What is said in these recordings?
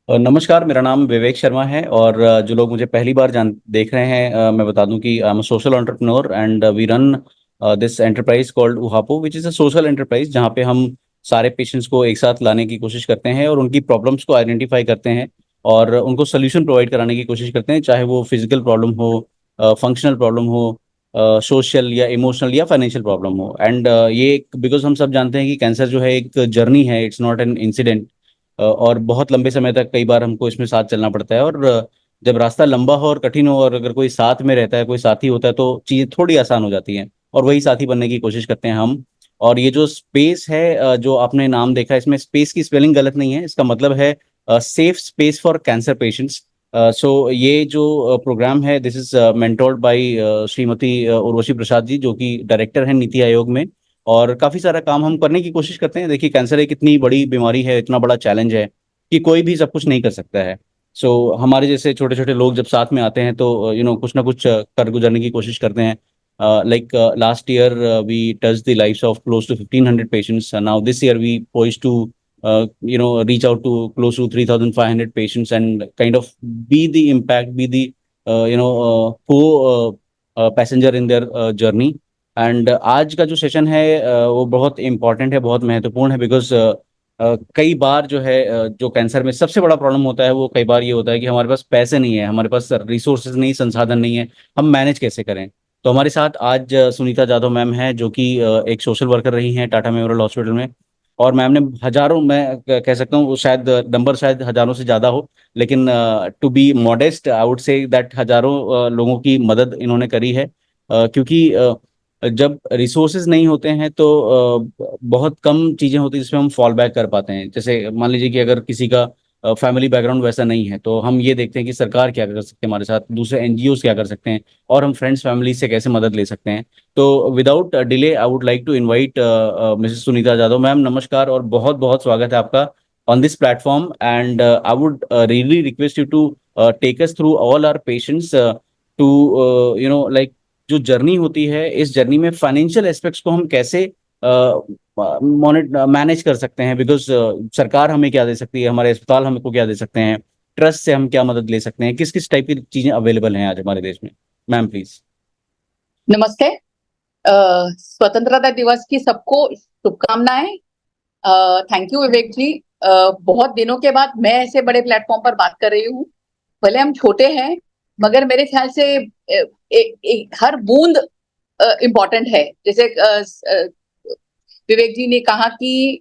नमस्कार, मेरा नाम विवेक शर्मा है और जो लोग मुझे पहली बार जान देख रहे हैं, मैं बता दूं कि I am a social entrepreneur and we run this enterprise called Uhapo which is a social enterprise जहां पे हम सारे पेशेंट्स को एक साथ लाने की कोशिश करते हैं और उनकी प्रॉब्लम्स को आइडेंटिफाई करते हैं और उनको सोल्यूशन प्रोवाइड कराने की कोशिश करते हैं, चाहे वो फिजिकल प्रॉब्लम हो, फंक्शनल प्रॉब्लम हो, सोशल या इमोशनल या फाइनेंशियल प्रॉब्लम हो। एंड ये बिकॉज हम सब जानते हैं कि कैंसर जो है एक जर्नी है, इट्स नॉट एन इंसिडेंट। और बहुत लंबे समय तक कई बार हमको इसमें साथ चलना पड़ता है और जब रास्ता लंबा हो और कठिन हो और अगर कोई साथ में रहता है, कोई साथी होता है, तो चीज़ें थोड़ी आसान हो जाती हैं और वही साथी बनने की कोशिश करते हैं हम। और ये जो स्पेस है, जो आपने नाम देखा, इसमें स्पेस की स्पेलिंग गलत नहीं है, इसका मतलब है safe space for cancer patients. So ये जो प्रोग्राम है, this is mentored by Shrimati Urvashi Prasad ji, जो कि डायरेक्टर हैं नीति आयोग में। और काफी सारा काम हम करने की कोशिश करते हैं। देखिए, कैंसर एक इतनी बड़ी बीमारी है, इतना बड़ा चैलेंज है कि कोई भी सब कुछ नहीं कर सकता है। सो हमारे जैसे छोटे छोटे लोग जब साथ में आते हैं तो कुछ ना कुछ कर गुजरने की कोशिश करते हैं। Like last year we touch the lives of close to 1500 patients. Now this year we poise to reach out to close to 3500 patients and kind of be the impact, be the co passenger in their journey. And आज का जो session है वो बहुत important है, बहुत महत्वपूर्ण है, बिकॉज कई बार जो है जो कैंसर में सबसे बड़ा प्रॉब्लम होता है वो कई बार ये होता है कि हमारे पास पैसे नहीं है, हमारे पास रिसोर्सेज नहीं, संसाधन नहीं है, हम मैनेज कैसे करें। तो हमारे साथ आज सुनीता जाधव मैम है, जो कि एक सोशल वर्कर रही हैं टाटा मेमोरियल हॉस्पिटल में। और मैम ने हजारों, मैं कह सकता हूँ, वो शायद नंबर शायद हजारों से ज़्यादा हो, लेकिन to be modest I would say that हजारों लोगों की मदद इन्होंने करी है। क्योंकि जब रिसोर्सेज नहीं होते हैं तो बहुत कम चीजें होती हैं जिसमें हम फॉल बैक कर पाते हैं। जैसे मान लीजिए कि अगर किसी का फैमिली बैकग्राउंड वैसा नहीं है, तो हम ये देखते हैं कि सरकार क्या कर सकते हैं हमारे साथ, दूसरे एनजीओज क्या कर सकते हैं, और हम फ्रेंड्स फैमिली से कैसे मदद ले सकते हैं। तो without delay I would like to invite Mrs Sunita Jadhav ma'am. नमस्कार और बहुत बहुत स्वागत है आपका on this platform. And I would really request you to take us through all our patients to like जो जर्नी होती है, इस जर्नी में फाइनेंशियल एस्पेक्ट्स को हम कैसे मैनेज कर सकते हैं। बिकॉज सरकार हमें क्या दे सकती है, हमारे अस्पताल हमको क्या दे सकते हैं, ट्रस्ट से हम क्या मदद ले सकते हैं, किस किस टाइप की चीजें अवेलेबल हैं आज हमारे देश में। Ma'am please. नमस्ते। स्वतंत्रता दिवस की सबको शुभकामनाएं। थैंक यू विवेक जी। बहुत दिनों के बाद मैं ऐसे बड़े प्लेटफॉर्म पर बात कर रही हूँ। भले हम छोटे हैं, मगर मेरे ख्याल से हर बूंद इम्पोर्टेंट है। जैसे विवेक जी ने कहा कि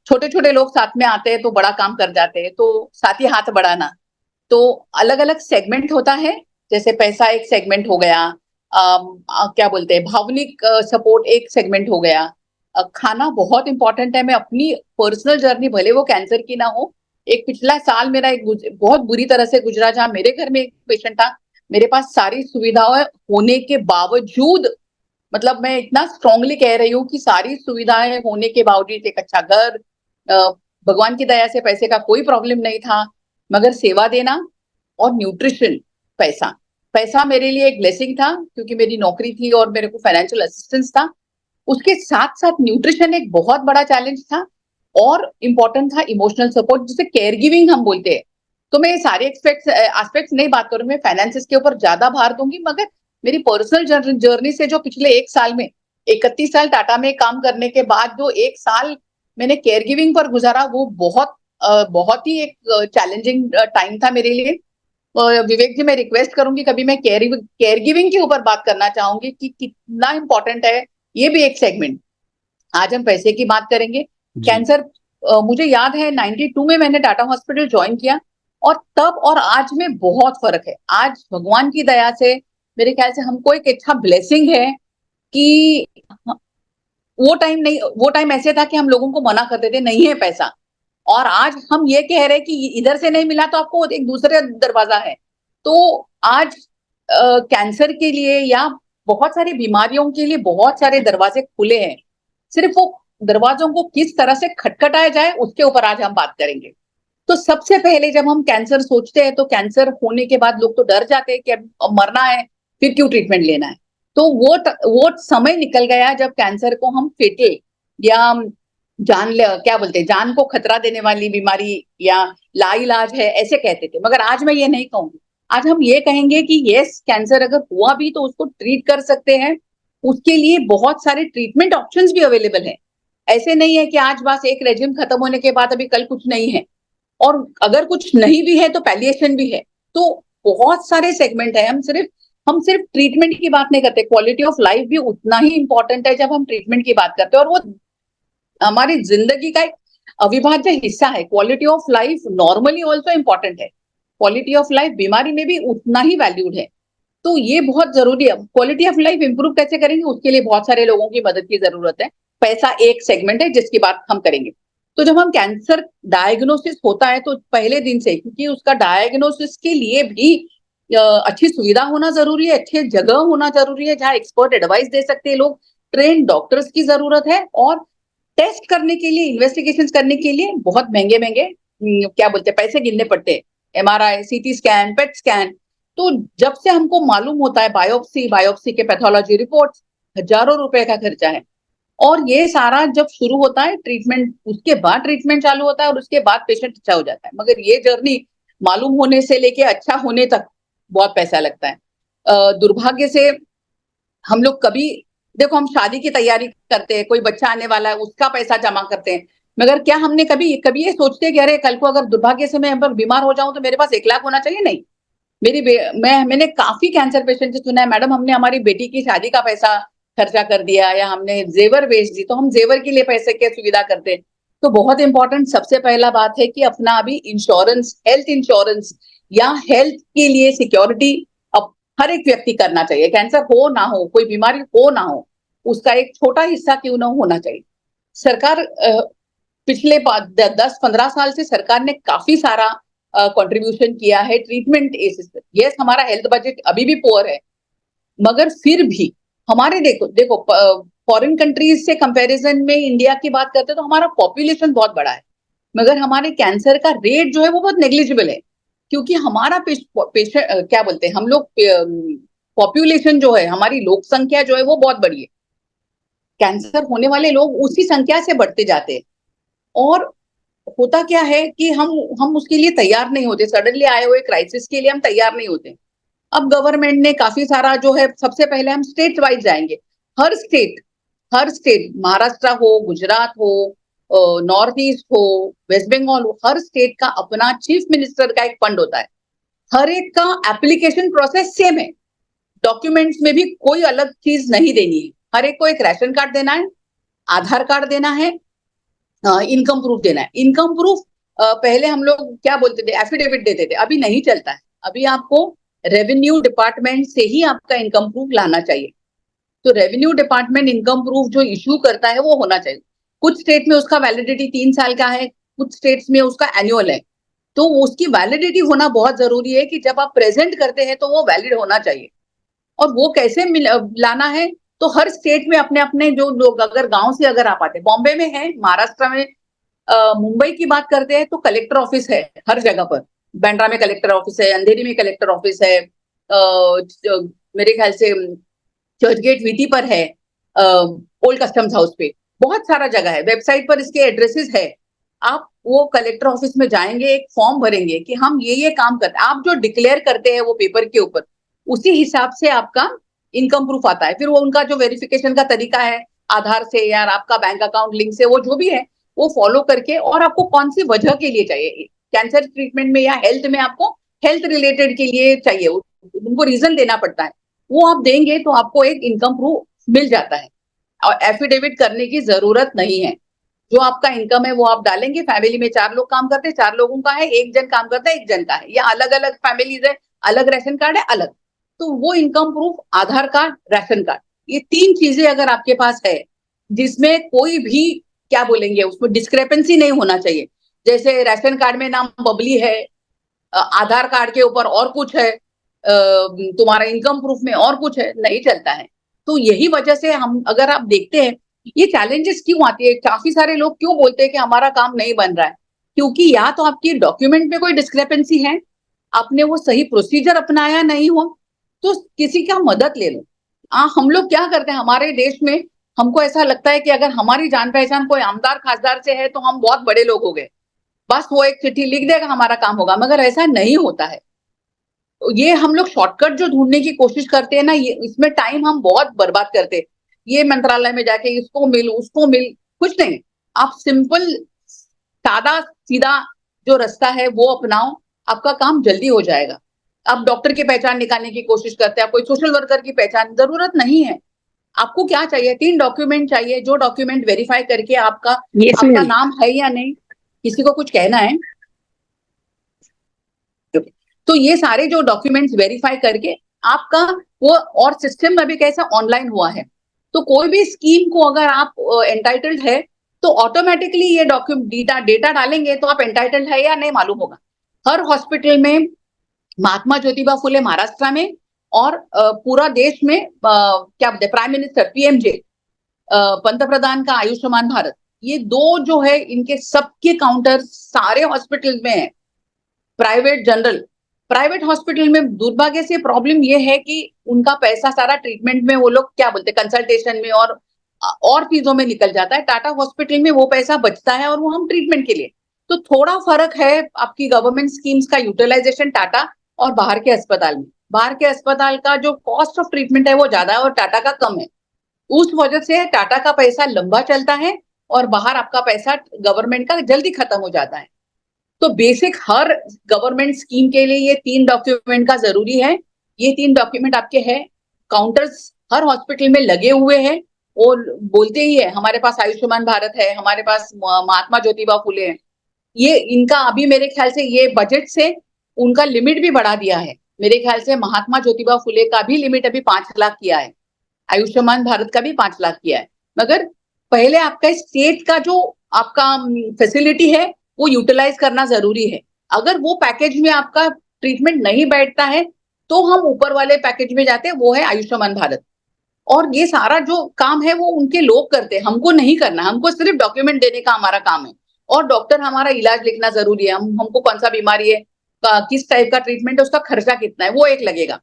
छोटे छोटे लोग साथ में आते हैं तो बड़ा काम कर जाते हैं, तो साथ ही हाथ बढ़ाना। तो अलग अलग सेगमेंट होता है। जैसे पैसा एक सेगमेंट हो गया, क्या बोलते हैं, भावनिक सपोर्ट एक सेगमेंट हो गया। खाना बहुत इंपॉर्टेंट है। मैं अपनी पर्सनल जर्नी, भले वो कैंसर की ना हो, एक पिछला साल मेरा बहुत बुरी तरह से गुजरा, जहां मेरे घर में एक पेशेंट था। मेरे पास सारी सुविधाएं होने के बावजूद, मतलब मैं इतना स्ट्रांगली कह रही हूँ कि सारी सुविधाएं होने के बावजूद, एक अच्छा घर, भगवान की दया से पैसे का कोई प्रॉब्लम नहीं था, मगर सेवा देना और न्यूट्रिशन, पैसा पैसा मेरे लिए एक ब्लेसिंग था, क्योंकि मेरी नौकरी थी और मेरे को फाइनेंशियल असिस्टेंस था। उसके साथ साथ न्यूट्रिशन एक बहुत बड़ा चैलेंज था। और इम्पोर्टेंट था इमोशनल सपोर्ट, जिसे केयर गिविंग हम बोलते हैं। तो मैं ये सारे एस्पेक्ट्स नहीं बात करूंगी, मैं फाइनेंसिस के ऊपर ज्यादा भार दूंगी, मगर मेरी पर्सनल जर्नी से जो पिछले एक साल में, 31 साल टाटा में काम करने के बाद जो एक साल मैंने केयर गिविंग पर गुजारा, वो बहुत ही एक चैलेंजिंग टाइम था मेरे लिए। विवेक जी, मैं रिक्वेस्ट करूंगी, कभी मैं केयर गिविंग के ऊपर बात करना चाहूंगी कि कितना इंपॉर्टेंट है ये भी एक सेगमेंट। आज हम पैसे की बात करेंगे। जी। कैंसर, मुझे याद है 92 में मैंने टाटा हॉस्पिटल ज्वाइन किया, और तब और आज में बहुत फर्क है। आज भगवान की दया से मेरे ख्याल से हमको एक अच्छा ब्लेसिंग है कि वो टाइम नहीं, वो टाइम ऐसे था कि हम लोगों को मना करते थे नहीं है पैसा, और आज हम ये कह रहे हैं कि इधर से नहीं मिला तो आपको एक दूसरे दरवाजा है। तो आज कैंसर के लिए या बहुत सारी बीमारियों के लिए बहुत सारे दरवाजे खुले हैं। सिर्फ वो दरवाजों को किस तरह से खटखटाया जाए, उसके ऊपर आज हम बात करेंगे। तो सबसे पहले जब हम कैंसर सोचते हैं, तो कैंसर होने के बाद लोग तो डर जाते हैं कि अब मरना है, फिर क्यों ट्रीटमेंट लेना है। तो वो समय निकल गया जब कैंसर को हम फेटल या क्या बोलते हैं, जान को खतरा देने वाली बीमारी या लाइलाज है, ऐसे कहते थे। मगर आज मैं ये नहीं कहूंगी। आज हम ये कहेंगे कि यस, कैंसर अगर हुआ भी तो उसको ट्रीट कर सकते हैं। उसके लिए बहुत सारे ट्रीटमेंट ऑप्शंस भी अवेलेबल हैं। ऐसे नहीं है कि आज बस एक रेजिम खत्म होने के बाद अभी कल कुछ नहीं है, और अगर कुछ नहीं भी है तो पैलिएशन भी है। तो बहुत सारे सेगमेंट है। हम सिर्फ ट्रीटमेंट की बात नहीं करते, क्वालिटी ऑफ लाइफ भी उतना ही इंपॉर्टेंट है जब हम ट्रीटमेंट की बात करते हैं, और वो हमारी जिंदगी का एक अविभाज्य हिस्सा है। Quality of life normally also important है, क्वालिटी ऑफ लाइफ बीमारी में भी उतना ही वैल्यूड है। तो ये बहुत जरूरी है। क्वालिटी ऑफ लाइफ इंप्रूव कैसे करेंगे, उसके लिए बहुत सारे लोगों की मदद की जरूरत है। पैसा एक सेगमेंट है जिसकी बात हम करेंगे। तो जब हम कैंसर डायग्नोसिस होता है तो पहले दिन से, क्योंकि उसका डायग्नोसिस के लिए भी अच्छी सुविधा होना जरूरी है, अच्छी जगह होना जरूरी है जहाँ एक्सपर्ट एडवाइस दे सकते हैं लोग, ट्रेन डॉक्टर्स की जरूरत है, और टेस्ट करने के लिए, इन्वेस्टिगेशन करने के लिए बहुत महंगे महंगे क्या बोलते हैं, पैसे गिनने पड़ते हैं। MRI, CT scan, PET scan. तो जब से हमको मालूम होता है, बायोप्सी के पैथोलॉजी रिपोर्ट्स, हजारों रुपए का खर्चा है। और ये सारा जब शुरू होता है ट्रीटमेंट, उसके बाद ट्रीटमेंट चालू होता है और उसके बाद पेशेंट अच्छा हो जाता है। मगर ये जर्नी मालूम होने से लेके अच्छा होने तक बहुत पैसा लगता है। दुर्भाग्य से हम लोग कभी, देखो हम शादी की तैयारी करते हैं, कोई बच्चा आने वाला है, उसका पैसा जमा करते हैं। मगर क्या हमने कभी कभी ये सोचते हैं कि अरे कल को अगर दुर्भाग्य से मैं बीमार हो जाऊं तो मेरे पास 1 लाख होना चाहिए? नहीं। मैंने काफी कैंसर पेशेंट से सुना है, मैडम हमने हमारी बेटी की शादी का पैसा खर्चा कर दिया, या हमने जेवर बेच दी, तो हम जेवर के लिए पैसे की सुविधा करते हैं। तो बहुत इंपॉर्टेंट सबसे पहला बात है कि अपना अभी इंश्योरेंस, हेल्थ इंश्योरेंस या हेल्थ के लिए सिक्योरिटी अब हर एक व्यक्ति करना चाहिए। कैंसर हो ना हो, कोई बीमारी हो ना हो, उसका एक छोटा हिस्सा क्यों ना होना चाहिए। सरकार पिछले 10-15 साल से सरकार ने काफी सारा कंट्रीब्यूशन किया है ट्रीटमेंट। यस, हमारा हेल्थ बजट अभी भी पुअर है, मगर फिर भी हमारे, देखो देखो फॉरेन कंट्रीज से कंपैरिजन में इंडिया की बात करते हैं तो हमारा पॉपुलेशन बहुत बड़ा है, मगर हमारे कैंसर का रेट जो है वो बहुत नेग्लिजिबल है। क्योंकि हमारा पेशेंट क्या बोलते हैं, हम लोग पॉपुलेशन जो है, हमारी लोक संख्या जो है वो बहुत बड़ी है। कैंसर होने वाले लोग उसी संख्या से बढ़ते जाते हैं। और होता क्या है कि हम उसके लिए तैयार नहीं होते, सडनली आए हुए क्राइसिस के लिए हम तैयार नहीं होते। अब गवर्नमेंट ने काफी सारा जो है, सबसे पहले हम स्टेट वाइज जाएंगे। हर स्टेट, महाराष्ट्र हो, गुजरात हो, नॉर्थ ईस्ट हो, वेस्ट बंगाल हो, हर स्टेट का अपना चीफ मिनिस्टर का एक फंड होता है। हर एक का एप्लीकेशन प्रोसेस सेम है, डॉक्यूमेंट्स में भी कोई अलग चीज नहीं देनी है। हर एक को एक राशन कार्ड देना है, आधार कार्ड देना है, इनकम प्रूफ देना है। इनकम प्रूफ पहले हम लोग क्या बोलते थे, एफिडेविट देते थे, अभी नहीं चलता है। अभी आपको रेवेन्यू डिपार्टमेंट से ही आपका इनकम प्रूफ लाना चाहिए। तो रेवेन्यू डिपार्टमेंट इनकम प्रूफ जो इश्यू करता है वो होना चाहिए। कुछ स्टेट में उसका वैलिडिटी 3 साल का है, कुछ स्टेट्स में उसका एनुअल है। तो उसकी वैलिडिटी होना बहुत जरूरी है कि जब आप प्रेजेंट करते हैं तो वो वैलिड होना चाहिए। और वो कैसे लाना है, तो हर स्टेट में अपने अपने जो लोग, अगर गांव से अगर आप आते, बॉम्बे में है, महाराष्ट्र में, मुंबई की बात करते हैं तो कलेक्टर ऑफिस है हर जगह पर। बांद्रा में कलेक्टर ऑफिस है, अंधेरी में कलेक्टर ऑफिस है, मेरे ख्याल से चर्च गेट वीटी पर है, ओल्ड कस्टम्स हाउस पे, बहुत सारा जगह है। वेबसाइट पर इसके एड्रेसेस है। आप वो कलेक्टर ऑफिस में जाएंगे, एक फॉर्म भरेंगे कि हम ये काम करते हैं। आप जो डिक्लेयर करते हैं वो पेपर के ऊपर, उसी हिसाब से आपका इनकम प्रूफ आता है। फिर वो उनका जो वेरिफिकेशन का तरीका है, आधार से या आपका बैंक अकाउंट लिंक से, वो जो भी है वो फॉलो करके, और आपको कौन सी वजह के लिए चाहिए कैंसर ट्रीटमेंट में या हेल्थ में, आपको हेल्थ रिलेटेड के लिए चाहिए, उनको रीजन देना पड़ता है। वो आप देंगे तो आपको एक इनकम प्रूफ मिल जाता है, और एफिडेविट करने की जरूरत नहीं है। जो आपका इनकम है वो आप डालेंगे। फैमिली में 4 लोग काम करते हैं, 4 लोगों का है, एक जन काम करता है, एक जन का है, या अलग अलग फैमिलीज है, अलग राशन कार्ड है, अलग। तो वो इनकम प्रूफ, आधार कार्ड, राशन कार्ड, ये 3 चीजें अगर आपके पास है, जिसमें कोई भी क्या बोलेंगे, उसमें डिस्क्रेपेंसी नहीं होना चाहिए। जैसे राशन कार्ड में नाम बबली है, आधार कार्ड के ऊपर और कुछ है, तुम्हारा इनकम प्रूफ में और कुछ है, नहीं चलता है। तो यही वजह से हम, अगर आप देखते हैं ये चैलेंजेस क्यों आती है, काफी सारे लोग क्यों बोलते हैं कि हमारा काम नहीं बन रहा है, क्योंकि या तो आपकी डॉक्यूमेंट में कोई डिस्क्रेपेंसी है, आपने वो सही प्रोसीजर अपनाया नहीं हो, तो किसी का मदद ले लो। हम लोग क्या करते हैं हमारे देश में, हमको ऐसा लगता है कि अगर हमारी जान पहचान कोई आमदार खासदार से है तो हम बहुत बड़े लोग हो गए, बस वो एक चिट्ठी लिख देगा हमारा काम होगा, मगर ऐसा नहीं होता है। तो ये हम लोग शॉर्टकट जो ढूंढने की कोशिश करते हैं ना, ये इसमें टाइम हम बहुत बर्बाद करते हैं। ये मंत्रालय में जाके इसको मिल उसको मिल, कुछ नहीं। आप सिंपल सादा सीधा जो रास्ता है वो अपनाओ, आपका काम जल्दी हो जाएगा। आप डॉक्टर की पहचान निकालने की कोशिश करते हैं, आप कोई सोशल वर्कर की पहचान, जरूरत नहीं है। आपको क्या चाहिए? 3 डॉक्यूमेंट चाहिए, जो डॉक्यूमेंट वेरीफाई करके आपका नाम है या नहीं। किसी को कुछ कहना है तो ये सारे जो डॉक्यूमेंट्स वेरीफाई करके आपका वो, और सिस्टम में भी कैसा ऑनलाइन हुआ है, तो कोई भी स्कीम को अगर आप एंटाइटल्ड है तो ऑटोमेटिकली ये डॉक्यूमेंट डेटा डालेंगे तो आप एंटाइटल्ड है या नहीं मालूम होगा। हर हॉस्पिटल में, महात्मा ज्योतिबा फुले महाराष्ट्र में और पूरा देश में क्या बोलते हैं, प्राइम मिनिस्टर पीएमजे, पंतप्रधान का आयुष्मान भारत, ये दो जो है इनके सबके काउंटर सारे हॉस्पिटल में है। प्राइवेट हॉस्पिटल में दुर्भाग्य से प्रॉब्लम ये है कि उनका पैसा सारा ट्रीटमेंट में, वो लोग क्या बोलते हैं, कंसल्टेशन में और चीजों में निकल जाता है। टाटा हॉस्पिटल में वो पैसा बचता है और वो हम ट्रीटमेंट के लिए, तो थोड़ा फर्क है आपकी गवर्नमेंट स्कीम्स का यूटिलाइजेशन टाटा और बाहर के अस्पताल में। बाहर के अस्पताल का जो कॉस्ट ऑफ ट्रीटमेंट है वो ज्यादा है और टाटा का कम है। उस वजह से टाटा का पैसा लंबा चलता है और बाहर आपका पैसा गवर्नमेंट का जल्दी खत्म हो जाता है। तो बेसिक हर गवर्नमेंट स्कीम के लिए ये 3 डॉक्यूमेंट का जरूरी है। ये 3 डॉक्यूमेंट आपके हैं, काउंटर्स हर हॉस्पिटल में लगे हुए हैं और बोलते ही है हमारे पास आयुष्मान भारत है, हमारे पास महात्मा ज्योतिबा फुले है। ये इनका अभी मेरे ख्याल से ये बजट से उनका लिमिट भी बढ़ा दिया है। मेरे ख्याल से महात्मा ज्योतिबा फुले का भी लिमिट अभी 5 लाख किया है, आयुष्मान भारत का भी 5 लाख किया है। मगर पहले आपका स्टेट का जो आपका फैसिलिटी है वो यूटिलाइज करना जरूरी है। अगर वो पैकेज में आपका ट्रीटमेंट नहीं बैठता है तो हम ऊपर वाले पैकेज में जाते हैं, वो है आयुष्मान भारत। और ये सारा जो काम है वो उनके लोग करते हैं, हमको नहीं करना। हमको सिर्फ डॉक्यूमेंट देने का हमारा काम है और डॉक्टर हमारा इलाज लिखना जरूरी है। हमको कौन सा बीमारी है, किस टाइप का ट्रीटमेंट है, उसका खर्चा कितना है, वो एक लगेगा।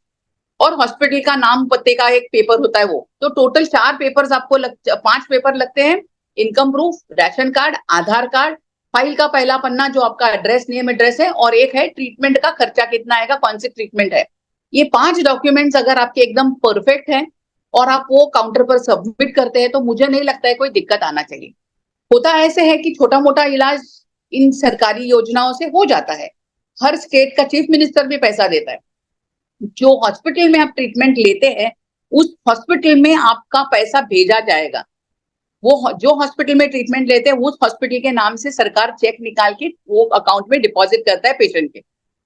और हॉस्पिटल का नाम पत्ते का एक पेपर होता है वो, तो टोटल 4 पेपर्स आपको 5 पेपर लगते हैं। इनकम प्रूफ, राशन कार्ड, आधार कार्ड, फाइल का पहला पन्ना जो आपका एड्रेस, नेम एड्रेस है, और एक है ट्रीटमेंट का खर्चा कितना आएगा, कौन सी ट्रीटमेंट है। ये 5 डॉक्यूमेंट्स अगर आपके एकदम परफेक्ट हैं और आप वो काउंटर पर सबमिट करते हैं तो मुझे नहीं लगता है कोई दिक्कत आना चाहिए। होता ऐसे है कि छोटा मोटा इलाज इन सरकारी योजनाओं से हो जाता है, हर स्टेट का चीफ मिनिस्टर भी पैसा देता है। जो हॉस्पिटल में आप ट्रीटमेंट लेते हैं उस हॉस्पिटल में आपका पैसा भेजा जाएगा। वो जो हॉस्पिटल में ट्रीटमेंट लेते हैं उस हॉस्पिटल के नाम से सरकार चेक निकाल के वो अकाउंट में डिपॉजिट करता है पेशेंट के।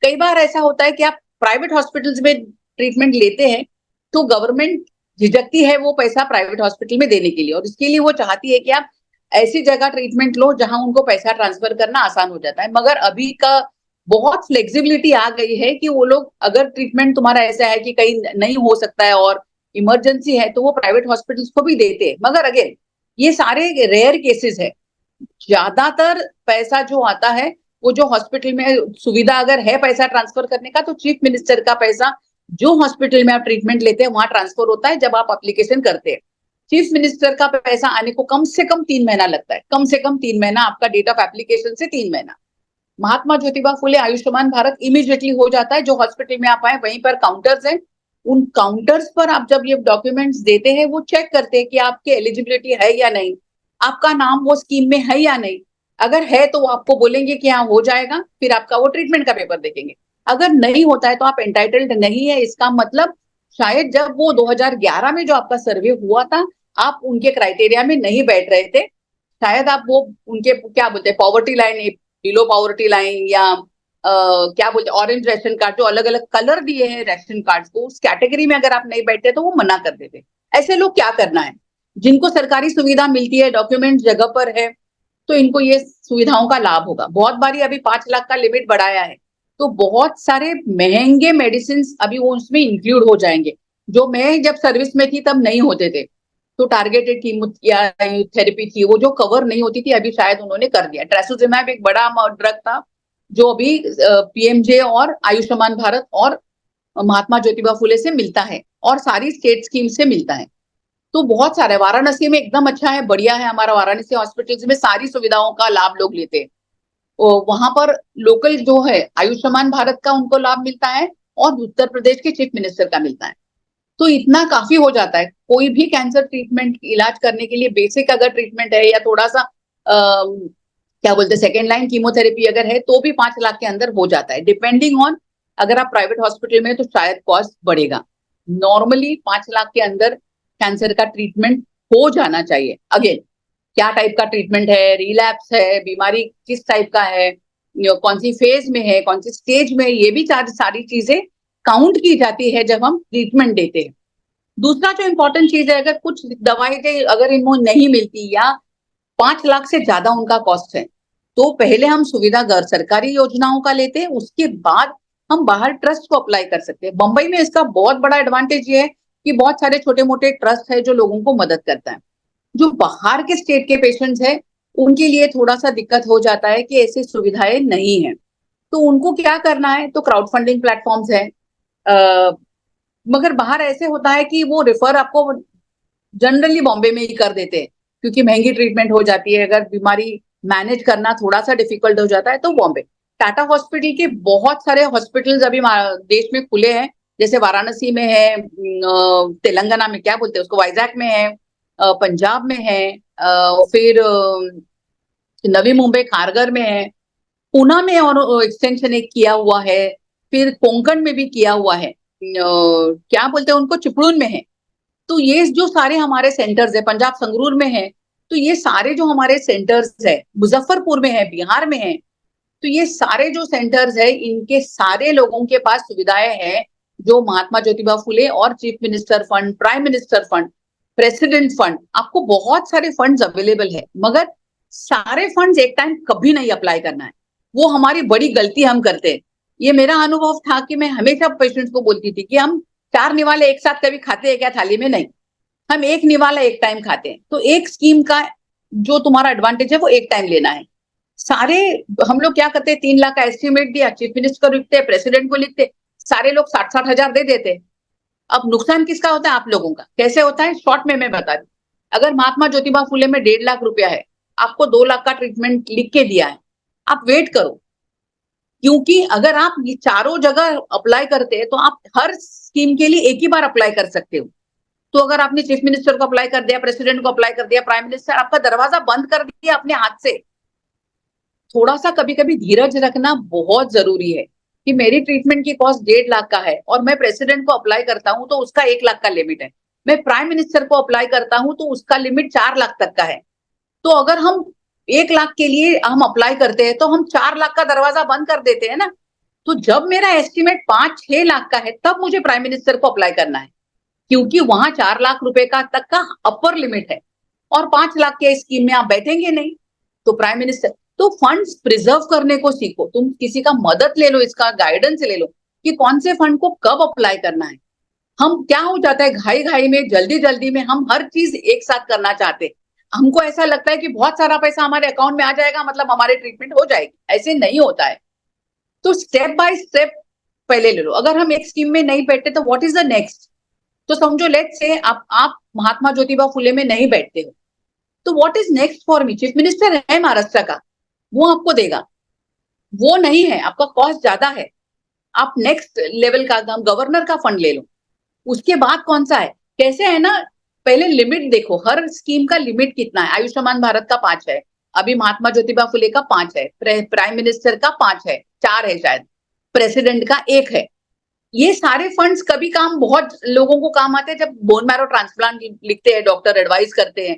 कई बार ऐसा होता है कि आप प्राइवेट हॉस्पिटल्स में ट्रीटमेंट लेते हैं तो गवर्नमेंट झिझकती है वो पैसा प्राइवेट हॉस्पिटल में देने के लिए, और इसके लिए वो चाहती है कि आप ऐसी जगह ट्रीटमेंट लो जहां उनको पैसा ट्रांसफर करना आसान हो जाता है। मगर अभी का बहुत फ्लेक्सिबिलिटी आ गई है कि वो लोग, अगर ट्रीटमेंट तुम्हारा ऐसा है कि कहीं नहीं हो सकता है और इमरजेंसी है, तो वो प्राइवेट हॉस्पिटल्स को भी देते हैं। मगर अगेन ये सारे रेयर केसेस है। ज्यादातर पैसा जो आता है वो जो हॉस्पिटल में सुविधा अगर है पैसा ट्रांसफर करने का, तो चीफ मिनिस्टर का पैसा जो हॉस्पिटल में आप ट्रीटमेंट लेते हैं वहां ट्रांसफर होता है जब आप एप्लीकेशन करते हैं। चीफ मिनिस्टर का पैसा आने को कम से कम 3 महीना लगता है, कम से कम 3 महीना, आपका डेट ऑफ एप्लीकेशन से 3 महीना। महात्मा ज्योतिबा फुले आयुष्मान भारत इमीडिएटली हो जाता है। जो हॉस्पिटल में आप आए वहीं पर काउंटर्स हैं, उन काउंटर्स पर आप जब ये डॉक्यूमेंट्स देते हैं वो चेक करते हैं कि आपकी एलिजिबिलिटी है या नहीं, आपका नाम वो स्कीम में है या नहीं। अगर है तो वो आपको बोलेंगे कि हाँ हो जाएगा, फिर आपका वो ट्रीटमेंट का पेपर देखेंगे। अगर नहीं होता है तो आप एंटाइटल्ड नहीं है, इसका मतलब शायद जब वो 2011 में जो आपका सर्वे हुआ था आप उनके क्राइटेरिया में नहीं बैठ रहे थे। शायद आप वो उनके क्या बोलते हैं poverty line, below poverty line, या क्या बोलते हैं ऑरेंज राशन कार्ड, जो अलग अलग कलर दिए हैं राशन कार्ड को, उस कैटेगरी में अगर आप नहीं बैठते तो वो मना कर देते। ऐसे लोग क्या करना है, जिनको सरकारी सुविधा मिलती है, डॉक्यूमेंट जगह पर है, तो इनको ये सुविधाओं का लाभ होगा। बहुत बारी अभी 5 लाख का लिमिट बढ़ाया है तो बहुत सारे महंगे मेडिसिन अभी वो उसमें इंक्लूड हो जाएंगे, जो मैं जब सर्विस में थी तब नहीं होते थे। तो टारगेटेड थेरेपी थी वो जो कवर नहीं होती थी, अभी शायद उन्होंने कर दिया। ट्रेसोजिमैब एक बड़ा ड्रग था जो अभी पीएमजे और आयुष्मान भारत और महात्मा ज्योतिबा फुले से मिलता है और सारी स्टेट स्कीम से मिलता है। तो बहुत सारे, वाराणसी में एकदम अच्छा है, बढ़िया है, हमारा वाराणसी हॉस्पिटल्स में सारी सुविधाओं का लाभ लोग लेते हैं। वहां पर लोकल जो है आयुष्मान भारत का उनको लाभ मिलता है, और उत्तर प्रदेश के चीफ मिनिस्टर का मिलता है। तो इतना काफी हो जाता है। कोई भी कैंसर ट्रीटमेंट इलाज करने के लिए बेसिक अगर ट्रीटमेंट है, या थोड़ा सा क्या बोलते हैं सेकेंड लाइन कीमोथेरेपी अगर है, तो भी 5 लाख के अंदर हो जाता है, डिपेंडिंग ऑन। अगर आप प्राइवेट हॉस्पिटल में तो शायद कॉस्ट बढ़ेगा। नॉर्मली 5 लाख के अंदर कैंसर का ट्रीटमेंट हो जाना चाहिए। अगेन, क्या टाइप का ट्रीटमेंट है, रिलैप्स है, बीमारी किस टाइप का है, कौन सी फेज में है, कौन सी स्टेज में है, ये भी सारी चीजें काउंट की जाती है जब हम ट्रीटमेंट देते हैं। दूसरा जो इम्पोर्टेंट चीज है, अगर कुछ दवाई अगर इनको नहीं मिलती, या 5 लाख से ज्यादा उनका कॉस्ट है, तो पहले हम सुविधा घर सरकारी योजनाओं का लेते हैं, उसके बाद हम बाहर ट्रस्ट को अप्लाई कर सकते हैं। बंबई में इसका बहुत बड़ा एडवांटेज ये है कि बहुत सारे छोटे मोटे ट्रस्ट है जो लोगों को मदद करता है। जो बाहर के स्टेट के पेशेंट्स है, उनके लिए थोड़ा सा दिक्कत हो जाता है कि ऐसी सुविधाएं नहीं है। तो उनको क्या करना है, तो क्राउड फंडिंग प्लेटफॉर्म्स है। मगर बाहर ऐसे होता है कि वो रेफर आपको जनरली बॉम्बे में ही कर देते हैं, क्योंकि महंगी ट्रीटमेंट हो जाती है, अगर बीमारी मैनेज करना थोड़ा सा डिफिकल्ट हो जाता है तो बॉम्बे। टाटा हॉस्पिटल के बहुत सारे हॉस्पिटल्स अभी देश में खुले हैं, जैसे वाराणसी में है, तेलंगाना में क्या बोलते हैं उसको, वाइजैक में है, पंजाब में है, फिर नवी मुंबई खारगर में है, पूना में और एक्सटेंशन एक किया हुआ है, फिर कोंकण में भी किया हुआ है, क्या बोलते हैं उनको, चिपळून में है। तो ये जो सारे हमारे सेंटर्स है, पंजाब संगरूर में है, तो ये सारे जो हमारे सेंटर्स है, मुजफ्फरपुर में है, बिहार में है, तो ये सारे जो सेंटर्स है, इनके सारे लोगों के पास सुविधाएं हैं, जो महात्मा ज्योतिबा फुले और chief minister fund, prime minister fund, president fund, आपको बहुत सारे फंड्स अवेलेबल है। मगर सारे फंड्स एक टाइम कभी नहीं अप्लाई करना है, वो हमारी बड़ी गलती हम करते हैं। ये मेरा अनुभव था कि मैं हमेशा पेशेंट्स को बोलती थी कि हम 4 निवाले एक साथ कभी खाते हैं क्या थाली में? नहीं, हम एक निवाला एक टाइम खाते हैं। तो एक स्कीम का जो तुम्हारा एडवांटेज है वो एक टाइम लेना है। सारे हम लोग क्या करते हैं, 3 लाख का एस्टिमेट दिया, चीफ मिनिस्टर को लिखते, प्रेसिडेंट को लिखते, सारे लोग 60-60 हजार दे देते। अब नुकसान किसका होता है? आप लोगों का। कैसे होता है, शॉर्ट में मैं बता दी। अगर महात्मा ज्योतिबा फुले में 1.5 लाख रुपया है, आपको 2 लाख का ट्रीटमेंट लिख के दिया है, आप वेट करो। क्योंकि अगर आप ये चारों जगह अप्लाई करते हैं, तो आप हर स्कीम के लिए एक ही बार अप्लाई कर सकते हो। तो अगर आपने चीफ मिनिस्टर को अप्लाई कर दिया, प्रेसिडेंट को अप्लाई कर दिया, प्राइम मिनिस्टर, आपका दरवाजा बंद कर दिया अपने हाथ से। थोड़ा सा कभी कभी धीरज रखना बहुत जरूरी है, कि मेरी ट्रीटमेंट की कॉस्ट 1.5 लाख का है, और मैं प्रेसिडेंट को अप्लाई करता हूं तो उसका 1 लाख का लिमिट है, मैं प्राइम मिनिस्टर को अप्लाई करता हूं तो उसका लिमिट 4 लाख तक का है। तो अगर हम 1 लाख के लिए हम अप्लाई करते हैं, तो हम 4 लाख का दरवाजा बंद कर देते हैं ना। तो जब मेरा एस्टिमेट 5-6 लाख का है, तब मुझे प्राइम मिनिस्टर को अप्लाई करना है, क्योंकि वहां 4 लाख रुपए का तक का अपर लिमिट है, और 5 लाख के स्कीम में आप बैठेंगे नहीं। तो प्राइम मिनिस्टर, तो फंड्स प्रिजर्व करने को सीखो, तुम किसी का मदद ले लो, इसका गाइडेंस ले लो कि कौन से फंड को कब अप्लाई करना है। हम क्या हो जाता है, घाई घाई में, जल्दी जल्दी में हम हर चीज एक साथ करना चाहते हैं। हमको ऐसा लगता है कि बहुत सारा पैसा हमारे अकाउंट में आ जाएगा, मतलब हमारे ट्रीटमेंट हो जाएगी। ऐसे नहीं होता है। तो स्टेप बाय स्टेप पहले ले लो। अगर हम एक स्कीम में नहीं बैठते तो व्हाट इज द नेक्स्ट? तो समझो, लेट्स से आप महात्मा ज्योतिबा फुले में नहीं बैठते हो, तो what is next for me? Chief minister है महाराष्ट्र का, वो आपको देगा। वो नहीं है, आपका कॉस्ट ज्यादा है, आप नेक्स्ट लेवल का गवर्नर का फंड ले लो। उसके बाद कौन सा है, कैसे है ना, पहले लिमिट देखो, हर स्कीम का लिमिट कितना है। आयुष्मान भारत का 5 है, अभी महात्मा ज्योतिबा फुले का 5 है, प्राइम मिनिस्टर का 5 है, 4 है शायद, प्रेसिडेंट का 1 है। ये सारे फंड्स कभी काम बहुत लोगों को काम आते हैं जब बोन मैरो ट्रांसप्लांट लिखते हैं, डॉक्टर एडवाइस करते हैं।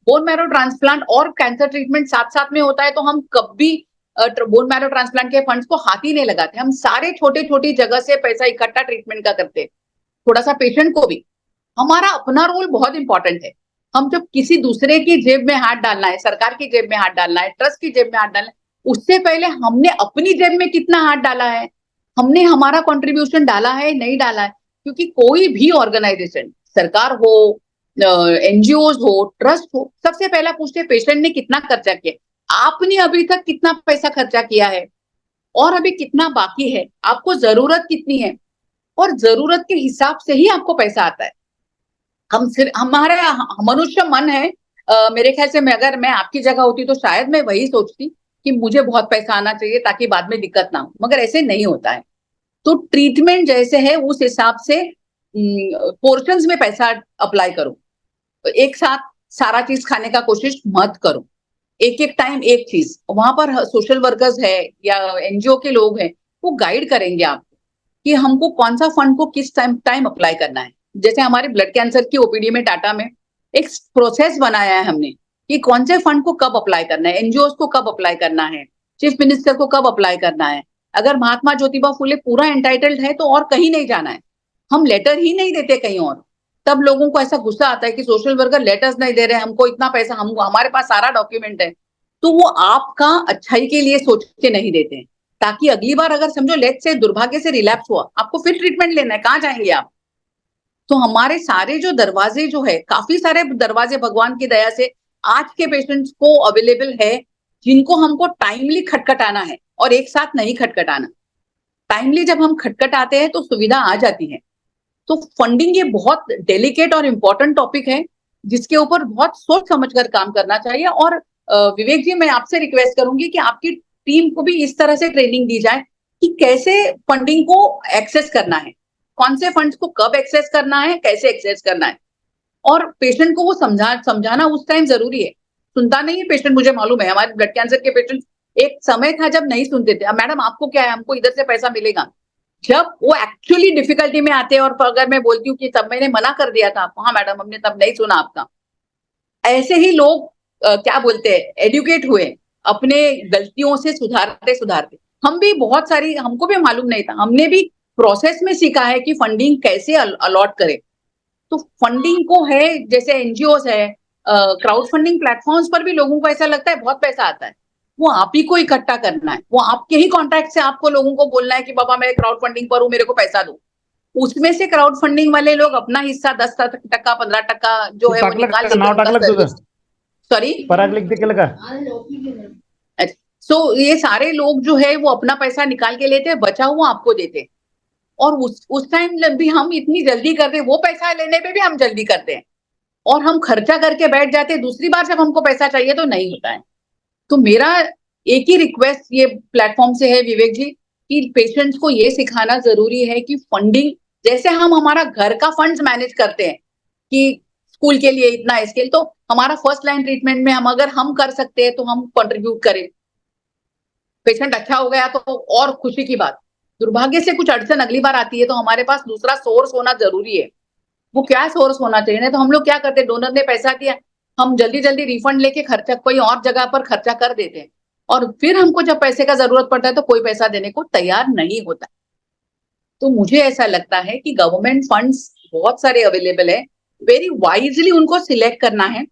बोन मैरो ट्रांसप्लांट और कैंसर ट्रीटमेंट साथ साथ में होता है, तो हम कभी बोन मैरो ट्रांसप्लांट के फंड्स को हाथ ही नहीं लगाते। हम सारे छोटे छोटी जगह से पैसा इकट्ठा ट्रीटमेंट का करते हैं, थोड़ा सा पेशेंट को भी। हमारा अपना रोल बहुत इंपॉर्टेंट है। हम जब किसी दूसरे की जेब में हाथ डालना है, सरकार की जेब में हाथ डालना है, ट्रस्ट की जेब में हाथ डालना है, उससे पहले हमने अपनी जेब में कितना हाथ डाला है, हमने हमारा कंट्रीब्यूशन डाला है नहीं डाला है। क्योंकि कोई भी ऑर्गेनाइजेशन, सरकार हो, एनजीओ हो, ट्रस्ट हो, सबसे पहला पूछते पेशेंट ने कितना खर्चा किया, आपने अभी तक कितना पैसा खर्चा किया है, और अभी कितना बाकी है, आपको जरूरत कितनी है, और जरूरत के हिसाब से ही आपको पैसा आता है। हमारा मनुष्य मन है, मेरे ख्याल से अगर मैं आपकी जगह होती तो शायद मैं वही सोचती कि मुझे बहुत पैसा आना चाहिए ताकि बाद में दिक्कत ना हो, मगर ऐसे नहीं होता है। तो ट्रीटमेंट जैसे है उस हिसाब से पोर्शंस में पैसा अप्लाई करो, एक साथ सारा चीज खाने का कोशिश मत करो, एक एक टाइम एक चीज। वहां पर सोशल वर्कर्स है या एनजीओ के लोग हैं, वो गाइड करेंगे आपको कि हमको कौन सा फंड को किस टाइम अप्लाई करना है। जैसे हमारे ब्लड कैंसर की ओपीडी में टाटा में एक प्रोसेस बनाया है हमने कि कौन से फंड को कब अप्लाई करना है, एनजीओ को कब अप्लाई करना है, चीफ मिनिस्टर को कब अप्लाई करना है। अगर महात्मा ज्योतिबा फुले पूरा एंटाइटल्ड है तो और कहीं नहीं जाना है, हम लेटर ही नहीं देते कहीं और। तब लोगों को ऐसा गुस्सा आता है कि सोशल वर्कर लेटर्स नहीं दे रहे, हमको इतना पैसा, हम हमारे पास सारा डॉक्यूमेंट है। तो वो आपका अच्छाई के लिए सोच के नहीं देते हैं, ताकि अगली बार अगर समझो लेट से दुर्भाग्य से रिलैप्स हुआ, आपको फिर ट्रीटमेंट लेना है, कहाँ जाएंगे आप। तो हमारे सारे जो दरवाजे जो है, काफी सारे दरवाजे भगवान की दया से आज के पेशेंट्स को अवेलेबल है, जिनको हमको टाइमली खटखटाना है और एक साथ नहीं खटखटाना। टाइमली जब हम खटखटाते हैं तो सुविधा आ जाती है। तो फंडिंग ये बहुत डेलिकेट और इम्पोर्टेंट टॉपिक है, जिसके ऊपर बहुत सोच समझकर काम करना चाहिए। और विवेक जी, मैं आपसे रिक्वेस्ट करूंगी कि आपकी टीम को भी इस तरह से ट्रेनिंग दी जाए कि कैसे फंडिंग को एक्सेस करना है, कौन से फंड्स को कब एक्सेस करना है, कैसे एक्सेस करना है। और पेशेंट को वो समझाना उस टाइम जरूरी है। सुनता नहीं है पेशेंट, मुझे मालूम है हमारे ब्लड कैंसर के पेशेंट एक समय था जब नहीं सुनते थे, मैडम आपको क्या है, हमको इधर से पैसा मिलेगा। जब वो एक्चुअली डिफिकल्टी में आते हैं और अगर मैं बोलती हूँ कि तब मैंने मना कर दिया था आपको, हाँ मैडम हमने तब नहीं सुना आपका। ऐसे ही लोग क्या बोलते हैं, एडुकेट हुए अपने गलतियों से सुधारते सुधारते। हम भी बहुत सारी, हमको भी मालूम नहीं था, हमने भी प्रोसेस में सीखा है कि फंडिंग कैसे अलॉट करे। तो फंडिंग को है, जैसे एनजीओ है, क्राउड फंडिंग प्लेटफॉर्म्स पर भी लोगों को ऐसा लगता है बहुत पैसा आता है, वो आप ही को इकट्ठा करना है, वो आपके ही कॉन्टैक्ट से आपको लोगों को बोलना है कि बाबा मैं क्राउड फंडिंग पर हूँ, मेरे को पैसा दो। उसमें से क्राउड फंडिंग वाले लोग अपना हिस्सा 10% 15% जो है वो निकाल लेते हैं। सॉरी, पराग लिख दे के लगा। सो ये सारे लोग जो है वो अपना पैसा निकाल के लेते हैं, बचा हुआ आपको देते हैं। और उस टाइम भी हम इतनी जल्दी करते हैं, वो पैसा लेने पे भी हम जल्दी करते हैं और हम खर्चा करके बैठ जाते हैं, दूसरी बार जब हमको पैसा चाहिए तो नहीं होता है। तो मेरा एक ही रिक्वेस्ट ये प्लेटफॉर्म से है विवेक जी, कि पेशेंट्स को ये सिखाना जरूरी है कि फंडिंग, जैसे हम हमारा घर का फंड्स मैनेज करते हैं कि स्कूल के लिए इतना, इसके लिए, तो हमारा फर्स्ट लाइन ट्रीटमेंट में हम अगर हम कर सकते हैं तो हम कंट्रीब्यूट करें। पेशेंट अच्छा हो गया तो और खुशी की बात। दुर्भाग्य से कुछ अड़चन अगली बार आती है तो हमारे पास दूसरा सोर्स होना जरूरी है। वो क्या सोर्स होना चाहिए, नहीं तो हम लोग क्या करते हैं, डोनर ने पैसा दिया, हम जल्दी जल्दी रिफंड लेके खर्चा कोई और जगह पर खर्चा कर देते हैं, और फिर हमको जब पैसे का जरूरत पड़ता है तो कोई पैसा देने को तैयार नहीं होता। तो मुझे ऐसा लगता है कि गवर्नमेंट फंड्स बहुत सारे अवेलेबल है, वेरी वाइजली उनको सिलेक्ट करना है।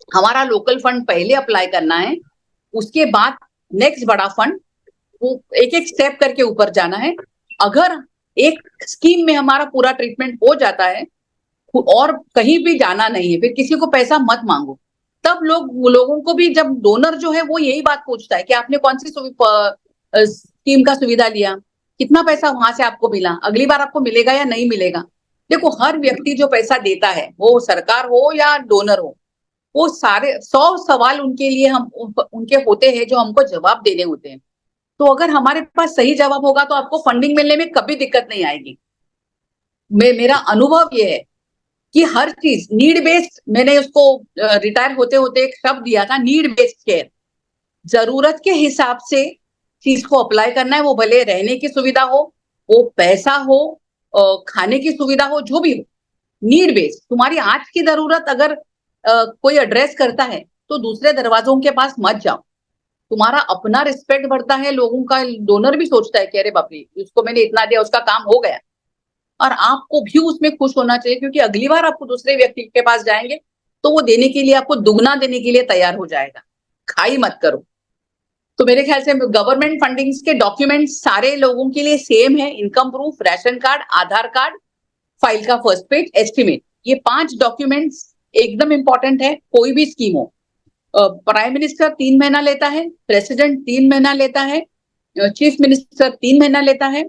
हमारा लोकल फंड पहले अप्लाई करना है, उसके बाद नेक्स्ट बड़ा फंड, वो एक एक स्टेप करके ऊपर जाना है। अगर एक स्कीम में हमारा पूरा ट्रीटमेंट हो जाता है और कहीं भी जाना नहीं है, फिर किसी को पैसा मत मांगो। तब लोगों को भी, जब डोनर जो है वो यही बात पूछता है कि आपने कौन सी स्कीम का सुविधा लिया, कितना पैसा वहां से आपको मिला, अगली बार आपको मिलेगा या नहीं मिलेगा। देखो, हर व्यक्ति जो पैसा देता है, वो सरकार हो या डोनर हो, वो सारे 100 सवाल उनके लिए हम उनके होते हैं जो हमको जवाब देने होते हैं। तो अगर हमारे पास सही जवाब होगा तो आपको फंडिंग मिलने में कभी दिक्कत नहीं आएगी। मेरा अनुभव ये है कि हर चीज नीड बेस्ड, मैंने उसको रिटायर होते होते एक शब्द दिया था, नीड बेस्ड केयर। जरूरत के हिसाब से चीज को अप्लाई करना है, वो भले रहने की सुविधा हो, वो पैसा हो, खाने की सुविधा हो, जो भी हो, नीड बेस्ड। तुम्हारी आज की जरूरत अगर कोई एड्रेस करता है तो दूसरे दरवाजों के पास मत जाओ। तुम्हारा अपना रिस्पेक्ट बढ़ता है, लोगों का, डोनर भी सोचता है कि अरे बाप रे, उसको मैंने इतना दिया, उसका काम हो गया। और आपको भी उसमें खुश होना चाहिए, क्योंकि अगली बार आपको दूसरे व्यक्ति के पास जाएंगे तो वो देने के लिए, आपको दुगना देने के लिए तैयार हो जाएगा। खाई मत करो। तो मेरे ख्याल से गवर्नमेंट फंडिंग्स के डॉक्यूमेंट्स सारे लोगों के लिए सेम है, इनकम प्रूफ, राशन कार्ड, आधार कार्ड, फाइल का फर्स्ट पेज, एस्टिमेट, ये 5 डॉक्यूमेंट्स एकदम इंपॉर्टेंट है कोई भी स्कीम हो। प्राइम मिनिस्टर 3 महीना लेता है, प्रेसिडेंट 3 महीना लेता है, चीफ मिनिस्टर 3 महीना लेता है,